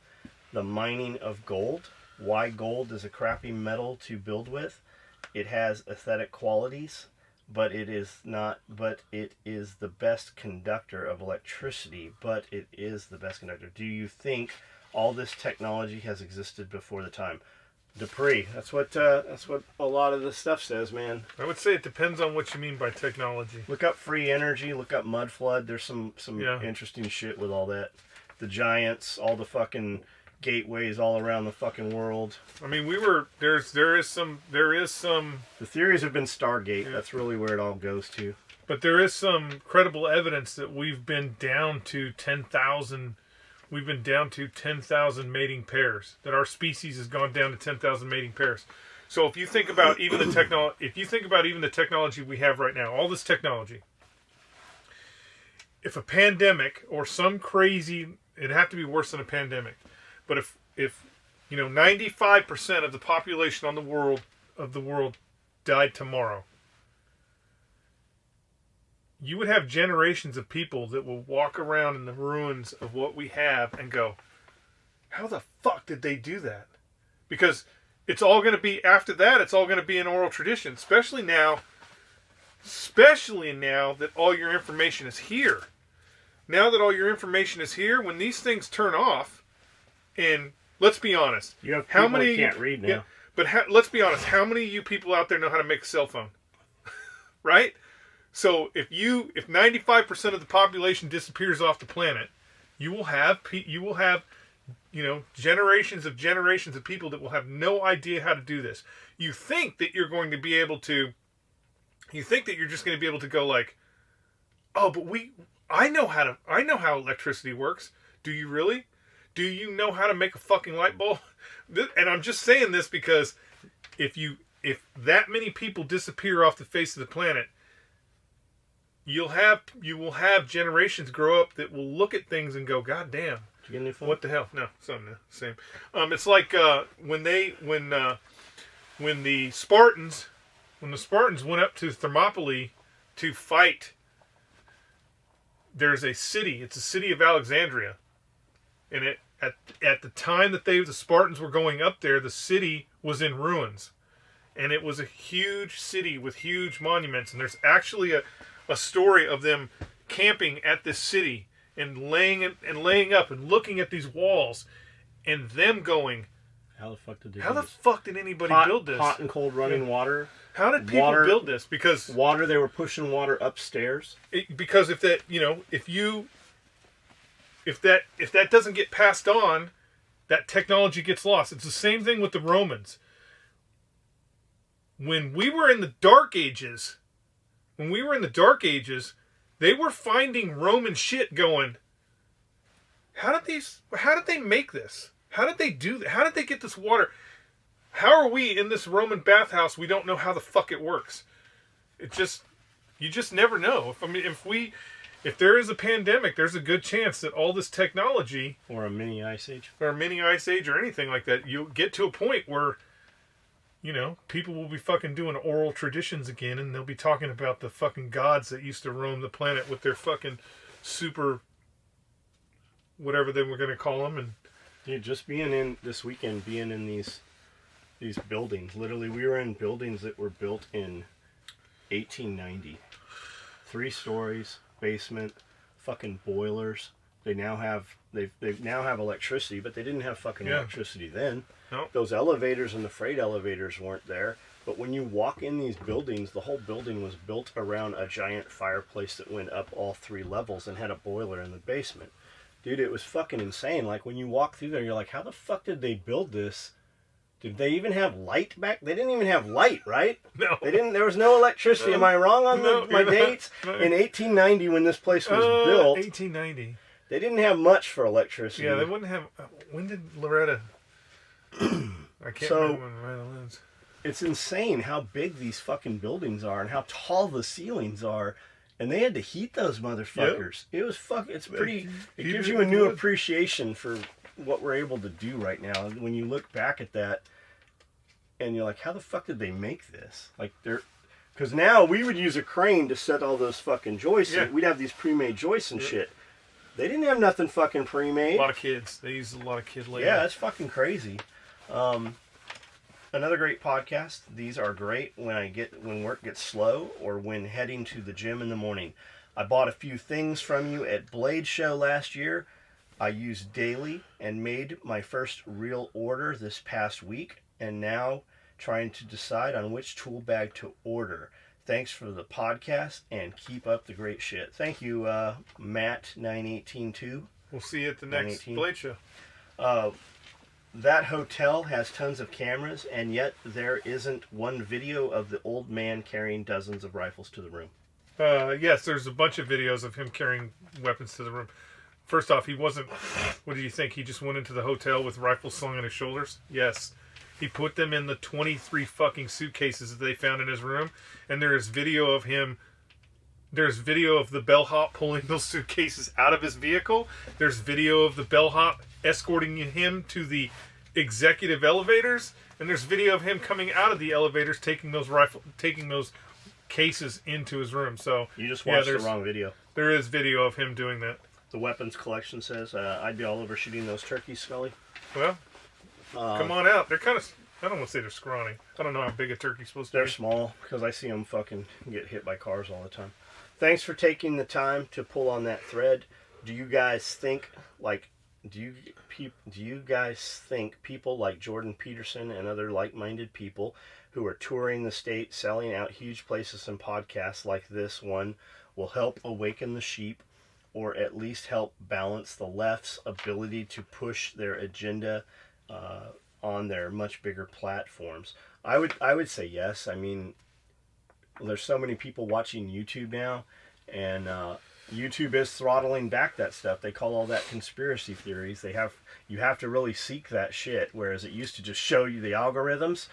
Speaker 1: The mining of gold. Why gold is a crappy metal to build with. It has aesthetic qualities, but it is the best conductor of electricity, Do you think all this technology has existed before the time? Dupree, that's what a lot of this stuff says, man.
Speaker 2: I would say it depends on what you mean by technology.
Speaker 1: Look up free energy, look up mud flood. There's some interesting shit with all that. The giants, all the fucking gateways all around the fucking world.
Speaker 2: I mean, there is some.
Speaker 1: The theories have been Stargate. Yeah. That's really where it all goes to.
Speaker 2: But there is some credible evidence that we've been down to 10,000. We've been down to 10,000 mating pairs. That our species has gone down to 10,000 mating pairs. So if you think about even the technology we have right now, all this technology. If a pandemic or some crazy, it'd have to be worse than a pandemic. But if 95% of the population of the world died tomorrow, you would have generations of people that will walk around in the ruins of what we have and go, how the fuck did they do that? Because it's all going to be, after that, it's all going to be an oral tradition, especially now that all your information is here. Now that all your information is here, when these things turn off, and let's be honest,
Speaker 1: you have people who can't read now. Yeah,
Speaker 2: but let's be honest, how many of you people out there know how to make a cell phone? Right? So if 95% of the population disappears off the planet, you will have generations of people that will have no idea how to do this. You think that you're going to be able to. You think that you're just going to be able to go like, oh, but I know how electricity works. Do you really? Do you know how to make a fucking light bulb? And I'm just saying this because if that many people disappear off the face of the planet, you will have generations grow up that will look at things and go, God damn,
Speaker 1: did you get any phone?
Speaker 2: What the hell? No, something the same. It's like when the Spartans went up to Thermopylae to fight there's a city. It's a city of Alexandria, and at the time that the Spartans were going up there, the city was in ruins, and it was a huge city with huge monuments. And there's actually a story of them camping at this city and laying up and looking at these walls, and them going,
Speaker 1: How the fuck did they
Speaker 2: how
Speaker 1: do
Speaker 2: the
Speaker 1: this?
Speaker 2: fuck did anybody build this?
Speaker 1: Hot and cold running water.
Speaker 2: How did people build this? Because
Speaker 1: they were pushing water upstairs.
Speaker 2: Because if that, if that doesn't get passed on, that technology gets lost. It's the same thing with the Romans. When we were in the Dark Ages, they were finding Roman shit going, how did they make this? How did they do that? How did they get this water? How are we in this Roman bathhouse? We don't know how the fuck it works. You just never know. If there is a pandemic, there's a good chance that all this technology,
Speaker 1: or a mini ice age,
Speaker 2: or anything like that, you'll get to a point where, people will be fucking doing oral traditions again, and they'll be talking about the fucking gods that used to roam the planet with their fucking super, whatever they were going to call them, and.
Speaker 1: Dude, just being in these buildings. Literally, we were in buildings that were built in 1890. 3 stories, basement, fucking boilers. They now have electricity, but they didn't have fucking electricity then.
Speaker 2: Nope.
Speaker 1: Those elevators and the freight elevators weren't there. But when you walk in these buildings, the whole building was built around a giant fireplace that went up all 3 levels and had a boiler in the basement. Dude, it was fucking insane. Like, when you walk through there, you're like, how the fuck did they build this? Did they even have light back? They didn't even have light, right?
Speaker 2: No.
Speaker 1: They didn't. There was no electricity. Am I wrong on my dates?
Speaker 2: No.
Speaker 1: In 1890, when this place was built,
Speaker 2: 1890.
Speaker 1: they didn't have much for electricity.
Speaker 2: Yeah, they wouldn't have. When did Loretta? I can't remember when Loretta lives.
Speaker 1: It's insane how big these fucking buildings are and how tall the ceilings are. And they had to heat those motherfuckers. Yep. It was it's pretty. It gives you a new appreciation for what we're able to do right now. When you look back at that, and you're like, how the fuck did they make this? Like, because now we would use a crane to set all those fucking joists.
Speaker 2: Yeah.
Speaker 1: We'd have these pre-made joists and shit. They didn't have nothing fucking pre-made.
Speaker 2: A lot of kids. They used a lot of kid labor.
Speaker 1: Yeah, that's fucking crazy. Another great podcast. These are great when work gets slow or when heading to the gym in the morning. I bought a few things from you at Blade Show last year. I used daily and made my first real order this past week, and now trying to decide on which tool bag to order. Thanks for the podcast and keep up the great shit. Thank you, Matt9182.
Speaker 2: We'll see you at the next Blade Show.
Speaker 1: That hotel has tons of cameras, and yet there isn't one video of the old man carrying dozens of rifles to the room.
Speaker 2: Yes, there's a bunch of videos of him carrying weapons to the room. First off, he wasn't... What do you think? He just went into the hotel with rifles slung on his shoulders? Yes. He put them in the 23 fucking suitcases that they found in his room, and there is video of him... There's video of the bellhop pulling those suitcases out of his vehicle. There's video of the bellhop escorting him to the executive elevators, and there's video of him coming out of the elevators taking those cases into his room. So
Speaker 1: you just watched the wrong video.
Speaker 2: There is video of him doing that.
Speaker 1: The weapons collection says I'd be all over shooting those turkeys, Skully.
Speaker 2: Well, come on out. They're kind of... I don't want to say they're scrawny. I don't know how big a turkey's supposed to be.
Speaker 1: They're small because I see them fucking get hit by cars all the time. Thanks for taking the time to pull on that thread. Do you guys think people like Jordan Peterson and other like-minded people who are touring the state, selling out huge places and podcasts like this one will help awaken the sheep, or at least help balance the left's ability to push their agenda on their much bigger platforms? I would say yes. I mean, there's so many people watching YouTube now, and YouTube is throttling back that stuff. They call all that conspiracy theories. You have to really seek that shit, whereas it used to just show you the algorithms.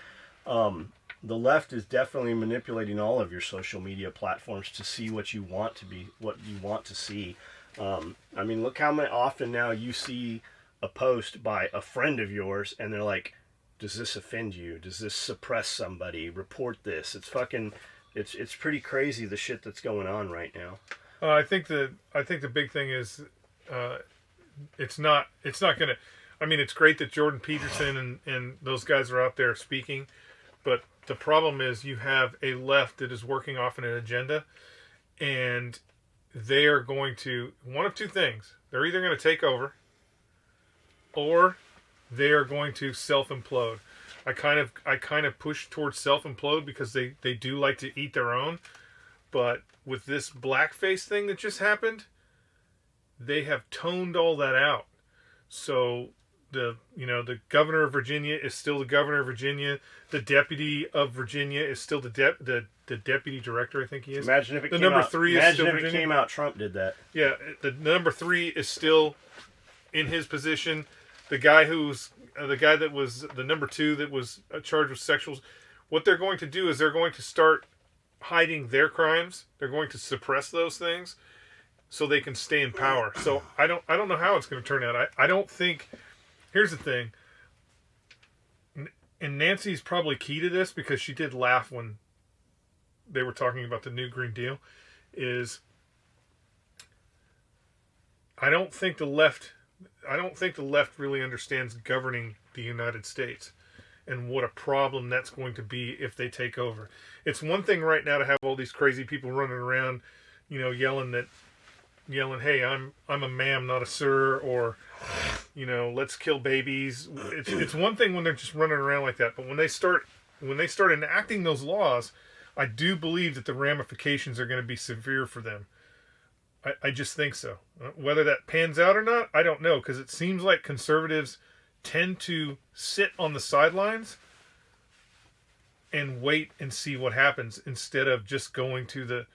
Speaker 1: The left is definitely manipulating all of your social media platforms to see what you want to see. I mean, look how often now you see a post by a friend of yours, and they're like, "Does this offend you? Does this suppress somebody? Report this." It's fucking. It's pretty crazy the shit that's going on right now.
Speaker 2: I think the big thing is uh, it's not gonna. I mean, it's great that Jordan Peterson and those guys are out there speaking, but the problem is you have a left that is working off an agenda, and they are going to one of two things. They're either going to take over, or they are going to self implode. I kind of push towards self implode because they do like to eat their own, but with this blackface thing that just happened, they have toned all that out. So the governor of Virginia is still the governor of Virginia. The deputy of Virginia is still the deputy director. I think he is.
Speaker 1: Imagine if it
Speaker 2: the
Speaker 1: came
Speaker 2: number
Speaker 1: out,
Speaker 2: 3 is
Speaker 1: imagine
Speaker 2: still
Speaker 1: if
Speaker 2: Virginia.
Speaker 1: it came out Trump did that.
Speaker 2: Yeah, the number 3 is still in his position. The guy that was the number 2 that was charged with sexual. What they're going to do is they're going to start hiding their crimes. They're going to suppress those things so they can stay in power. So I don't know how it's going to turn out. I don't think. Here's the thing. And Nancy's probably key to this because she did laugh when they were talking about the new Green Deal. Is I don't think the left really understands governing the United States and what a problem that's going to be if they take over. It's one thing right now to have all these crazy people running around, yelling, "Hey, I'm a ma'am, not a sir," or "Let's kill babies." It's one thing when they're just running around like that, but when they start enacting those laws, I do believe that the ramifications are going to be severe for them. I just think so. Whether that pans out or not, I don't know, because it seems like conservatives tend to sit on the sidelines and wait and see what happens instead of just going to the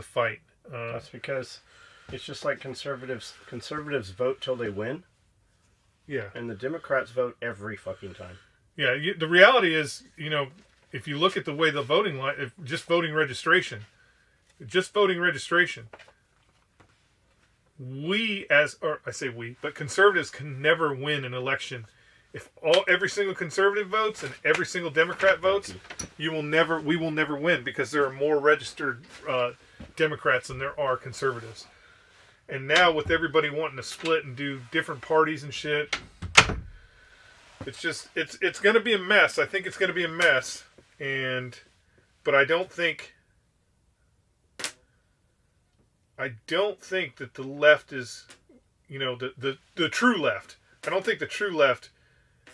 Speaker 2: fight.
Speaker 1: That's because it's just like conservatives. Conservatives vote till they win.
Speaker 2: Yeah.
Speaker 1: And the Democrats vote every fucking time.
Speaker 2: Yeah. The reality is, if you look at the way the voting line, just voting registration, but conservatives can never win an election. If every single conservative votes and every single Democrat votes, we will never win because there are more registered Democrats than there are conservatives. And now with everybody wanting to split and do different parties and shit, it's going to be a mess. I think it's going to be a mess, but I don't think that the left is, the true left. I don't think the true left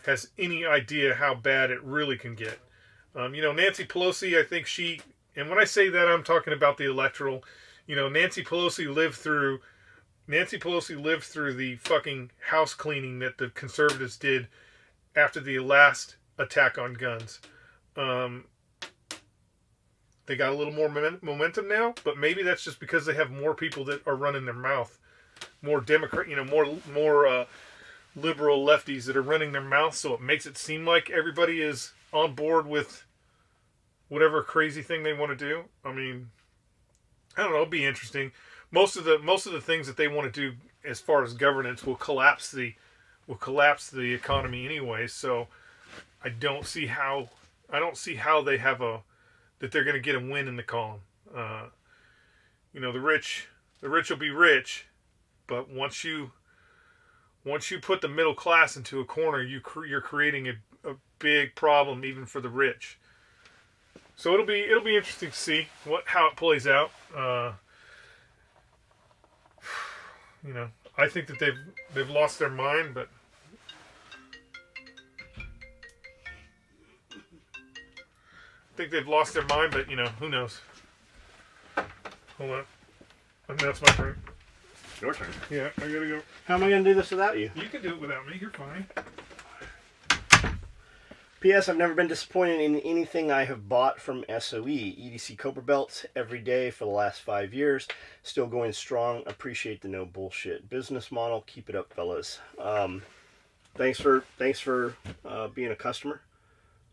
Speaker 2: has any idea how bad it really can get. Nancy Pelosi, I think and when I say that, I'm talking about the electoral. Nancy Pelosi lived through the fucking house cleaning that the conservatives did after the last attack on guns. They got a little more momentum now, but maybe that's just because they have more people that are running their mouth, more Democrat, more liberal lefties that are running their mouth, so it makes it seem like everybody is on board with whatever crazy thing they want to do. I mean, I don't know. It'll be interesting. Most of the things that they want to do as far as governance will collapse the economy anyway. So I don't see how they have that they're going to get a win in the column. The rich will be rich, but once you put the middle class into a corner, you're creating a big problem even for the rich. So it'll be interesting to see how it plays out. I think that they've lost their mind, but who knows? Hold on. And that's my turn.
Speaker 1: Your turn.
Speaker 2: Yeah, I gotta go.
Speaker 1: How am I going to do this without you?
Speaker 2: You can do it without me. You're fine.
Speaker 1: P.S. I've never been disappointed in anything I have bought from SOE. EDC Cobra Belts every day for the last 5 years. Still going strong. Appreciate the no bullshit business model. Keep it up, fellas. Thanks for being a customer.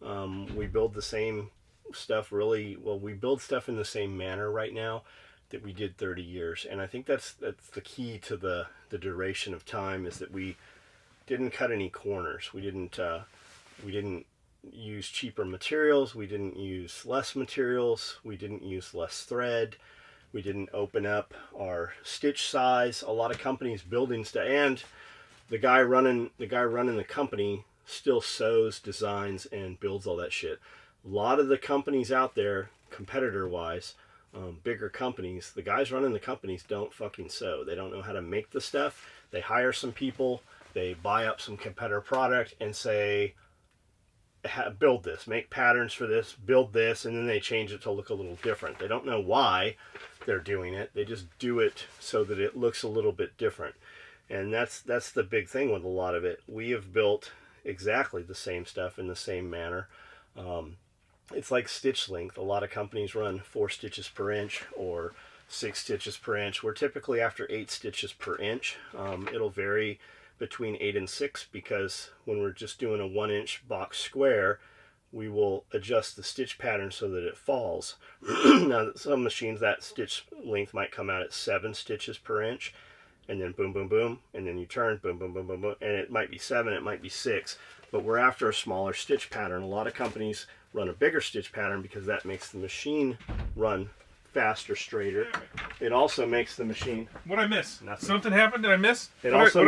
Speaker 1: We build the same stuff we build stuff in the same manner right now that we did 30 years. And I think that's the key to the duration of time, is that we didn't cut any corners. We didn't use cheaper materials. We didn't use less materials. We didn't use less thread. We didn't open up our stitch size. A lot of companies building stuff, and the guy running the company still sews, designs, and builds all that shit. A lot of the companies out there, competitor-wise, bigger companies, the guys running the companies don't fucking sew. They don't know how to make the stuff. They hire some people, they buy up some competitor product and say, build this, make patterns for this, build this, and then they change it to look a little different. They don't know why they're doing it. They just do it so that it looks a little bit different. And that's the big thing with a lot of it. We have built exactly the same stuff in the same manner. It's like stitch length. A lot of companies run 4 stitches per inch or 6 stitches per inch. We're typically after 8 stitches per inch. It'll vary between 8 and 6 because when we're just doing a 1-inch box square, we will adjust the stitch pattern so that it falls. Now, some machines, that stitch length might come out at 7 stitches per inch, and then boom, boom, boom, and then you turn, boom, boom, boom, boom, boom, and it might be 7, it might be 6, but we're after a smaller stitch pattern. A lot of companies run a bigger stitch pattern because that makes the machine run faster, straighter. It also makes the machine...
Speaker 2: What'd I miss?
Speaker 1: Nothing.
Speaker 2: Something happened? Did I miss?
Speaker 1: It also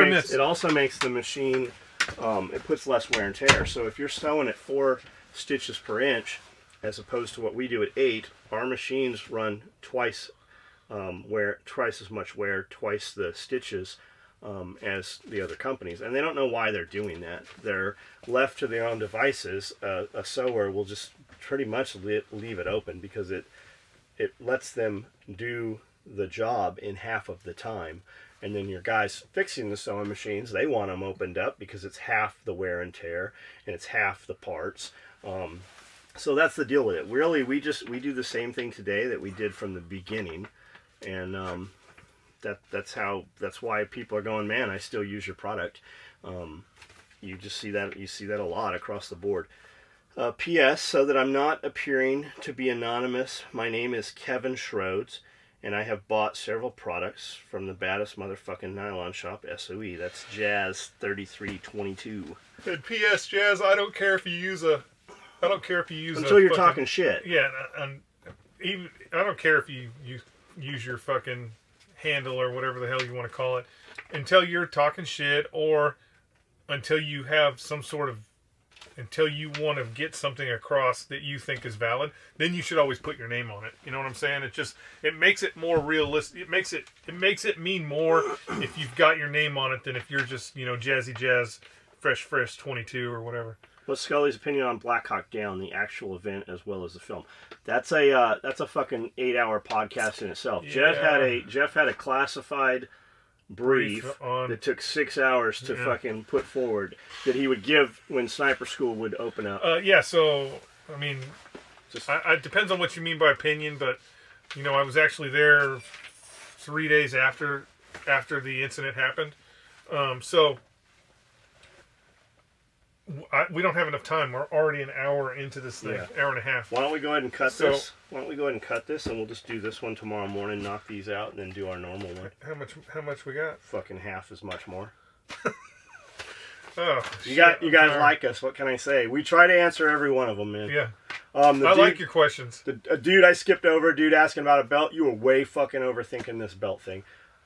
Speaker 1: makes the machine, it puts less wear and tear. So if you're sewing at 4 stitches per inch, as opposed to what we do at 8, our machines run twice as much wear, twice the stitches as the other companies. And they don't know why they're doing that. They're left to their own devices. A sewer will just pretty much leave it open because it lets them do the job in half of the time. And then your guys fixing the sewing machines, they want them opened up because it's half the wear and tear and it's half the parts. So that's the deal with it. Really, we do the same thing today that we did from the beginning. And that's why people are going, man, I still use your product. You see that a lot across the board. P.S. So that I'm not appearing to be anonymous, my name is Kevin Schroeds, and I have bought several products from the baddest motherfucking nylon shop, SOE. That's Jazz 3322.
Speaker 2: And P.S. Jazz, I don't care if you use
Speaker 1: until you're talking shit.
Speaker 2: Yeah, and even I don't care if you use your fucking handle or whatever the hell you want to call it until you're talking shit or until you have until you want to get something across that you think is valid, then you should always put your name on it. You know what I'm saying? It makes it more realistic. It makes it mean more if you've got your name on it than if you're just, Jazzy Jazz Fresh 22 or whatever.
Speaker 1: What's Skully's opinion on Black Hawk Down, the actual event as well as the film? That's a fucking 8-hour podcast in itself. Yeah. Jeff had a classified brief that took 6 hours to fucking put forward that he would give when Sniper School would open up.
Speaker 2: So I mean, it depends on what you mean by opinion, but I was actually there 3 days after the incident happened. So we don't have enough time. We're already an hour into this thing, hour and a half.
Speaker 1: Why don't we go ahead and cut this? Why don't we go ahead and cut this, and we'll just do this one tomorrow morning, knock these out, and then do our normal one.
Speaker 2: How much we got?
Speaker 1: Fucking half as much more.
Speaker 2: You
Speaker 1: guys like us. What can I say? We try to answer every one of them, man.
Speaker 2: Yeah. I like your questions.
Speaker 1: A dude I skipped over, asking about a belt. You were way fucking overthinking this belt thing.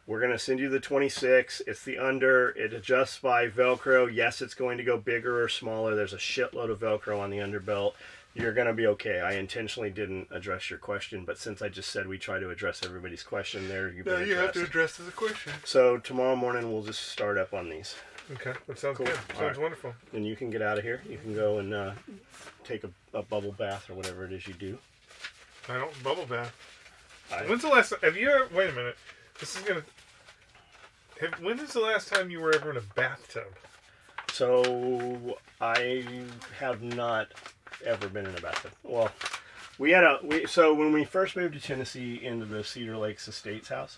Speaker 1: We're going to send you the 26. It's the under. It adjusts by Velcro. Yes, it's going to go bigger or smaller. There's a shitload of Velcro on the underbelt. You're going to be okay. I intentionally didn't address your question, but since I just said we try to address everybody's question there,
Speaker 2: you have to address the question.
Speaker 1: So tomorrow morning we'll just start up on these.
Speaker 2: Okay, that sounds good. Sounds wonderful.
Speaker 1: And you can get out of here. You can go and take a bubble bath or whatever it is you do.
Speaker 2: I don't bubble bath. When's the last? Have you ever? Wait a minute. This is gonna. When is the last time you were ever in a bathtub?
Speaker 1: So I have not ever been in a bathtub. Well, so when we first moved to Tennessee into the Cedar Lakes Estates house,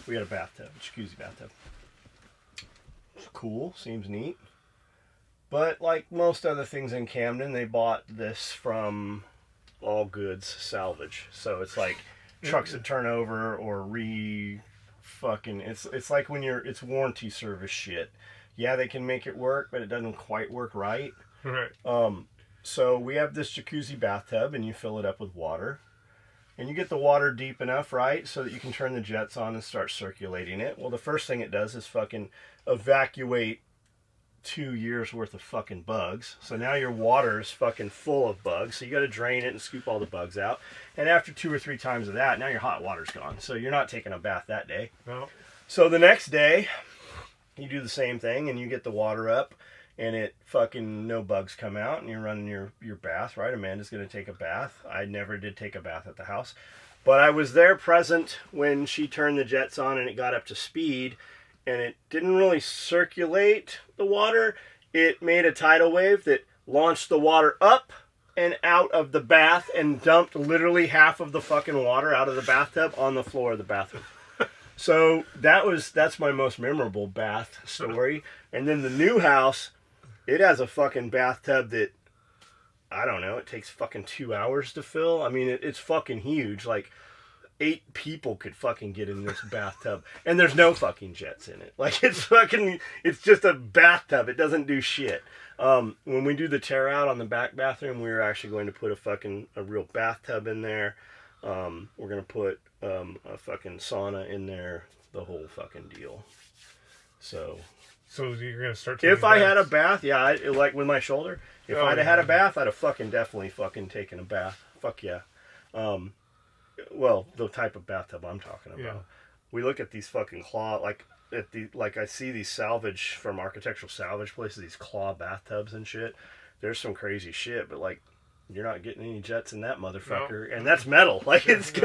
Speaker 1: we had a bathtub, a jacuzzi bathtub. It's cool, seems neat. But like most other things in Camden, they bought this from All Goods Salvage. So it's like trucks that turn over or it's like when it's warranty service shit. Yeah, they can make it work, but it doesn't quite work right.
Speaker 2: Right.
Speaker 1: So we have this jacuzzi bathtub, and you fill it up with water. and you get the water deep enough, right, so that you can turn the jets on and start circulating it. Well, the first thing it does is fucking evacuate 2 years worth of fucking bugs. So now your water is fucking full of bugs. So you got to drain it and scoop all the bugs out. And after 2 or 3 times of that, now your hot water's gone. So you're not taking a bath that day.
Speaker 2: No.
Speaker 1: So the next day, you do the same thing and you get the water up and it fucking no bugs come out and you're running your bath, right? Amanda's going to take a bath. I never did take a bath at the house. But I was there present when she turned the jets on and it got up to speed. And it didn't really circulate the water. It made a tidal wave that launched the water up and out of the bath and dumped literally half of the fucking water out of the bathtub on the floor of the bathroom. So that's my most memorable bath story. And then the new house, it has a fucking bathtub that, I don't know, it takes fucking 2 hours to fill. I mean, it's fucking huge. Like, 8 people could fucking get in this bathtub, and there's no fucking jets in it. Like, it's just a bathtub. It doesn't do shit. When we do the tear out on the back bathroom, we're actually going to put a real bathtub in there. We're going to put a fucking sauna in there, the whole fucking deal. So
Speaker 2: you're going to start
Speaker 1: if I had a bath, yeah, like with my shoulder, if I'd have had a bath, I'd have fucking definitely fucking taken a bath. Fuck yeah. Well, the type of bathtub I'm talking about.
Speaker 2: Yeah.
Speaker 1: We look at these fucking claw, like I see these salvage from architectural salvage places, these claw bathtubs and shit. There's some crazy shit, but like, you're not getting any jets in that motherfucker, and that's metal. Like, that's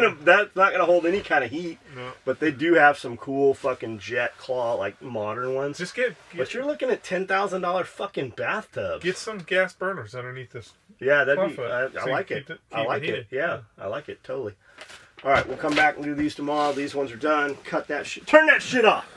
Speaker 1: not gonna hold any kind of heat.
Speaker 2: No.
Speaker 1: But they do have some cool fucking jet claw, like modern ones.
Speaker 2: Just get
Speaker 1: but you're looking at $10,000 fucking bathtubs.
Speaker 2: Get some gas burners underneath this.
Speaker 1: Yeah, that'd be.
Speaker 2: So
Speaker 1: I like it. I like it. Yeah,
Speaker 2: Yeah.
Speaker 1: I like it totally. All right, we'll come back and do these tomorrow. These ones are done. Cut that shit. Turn that shit off.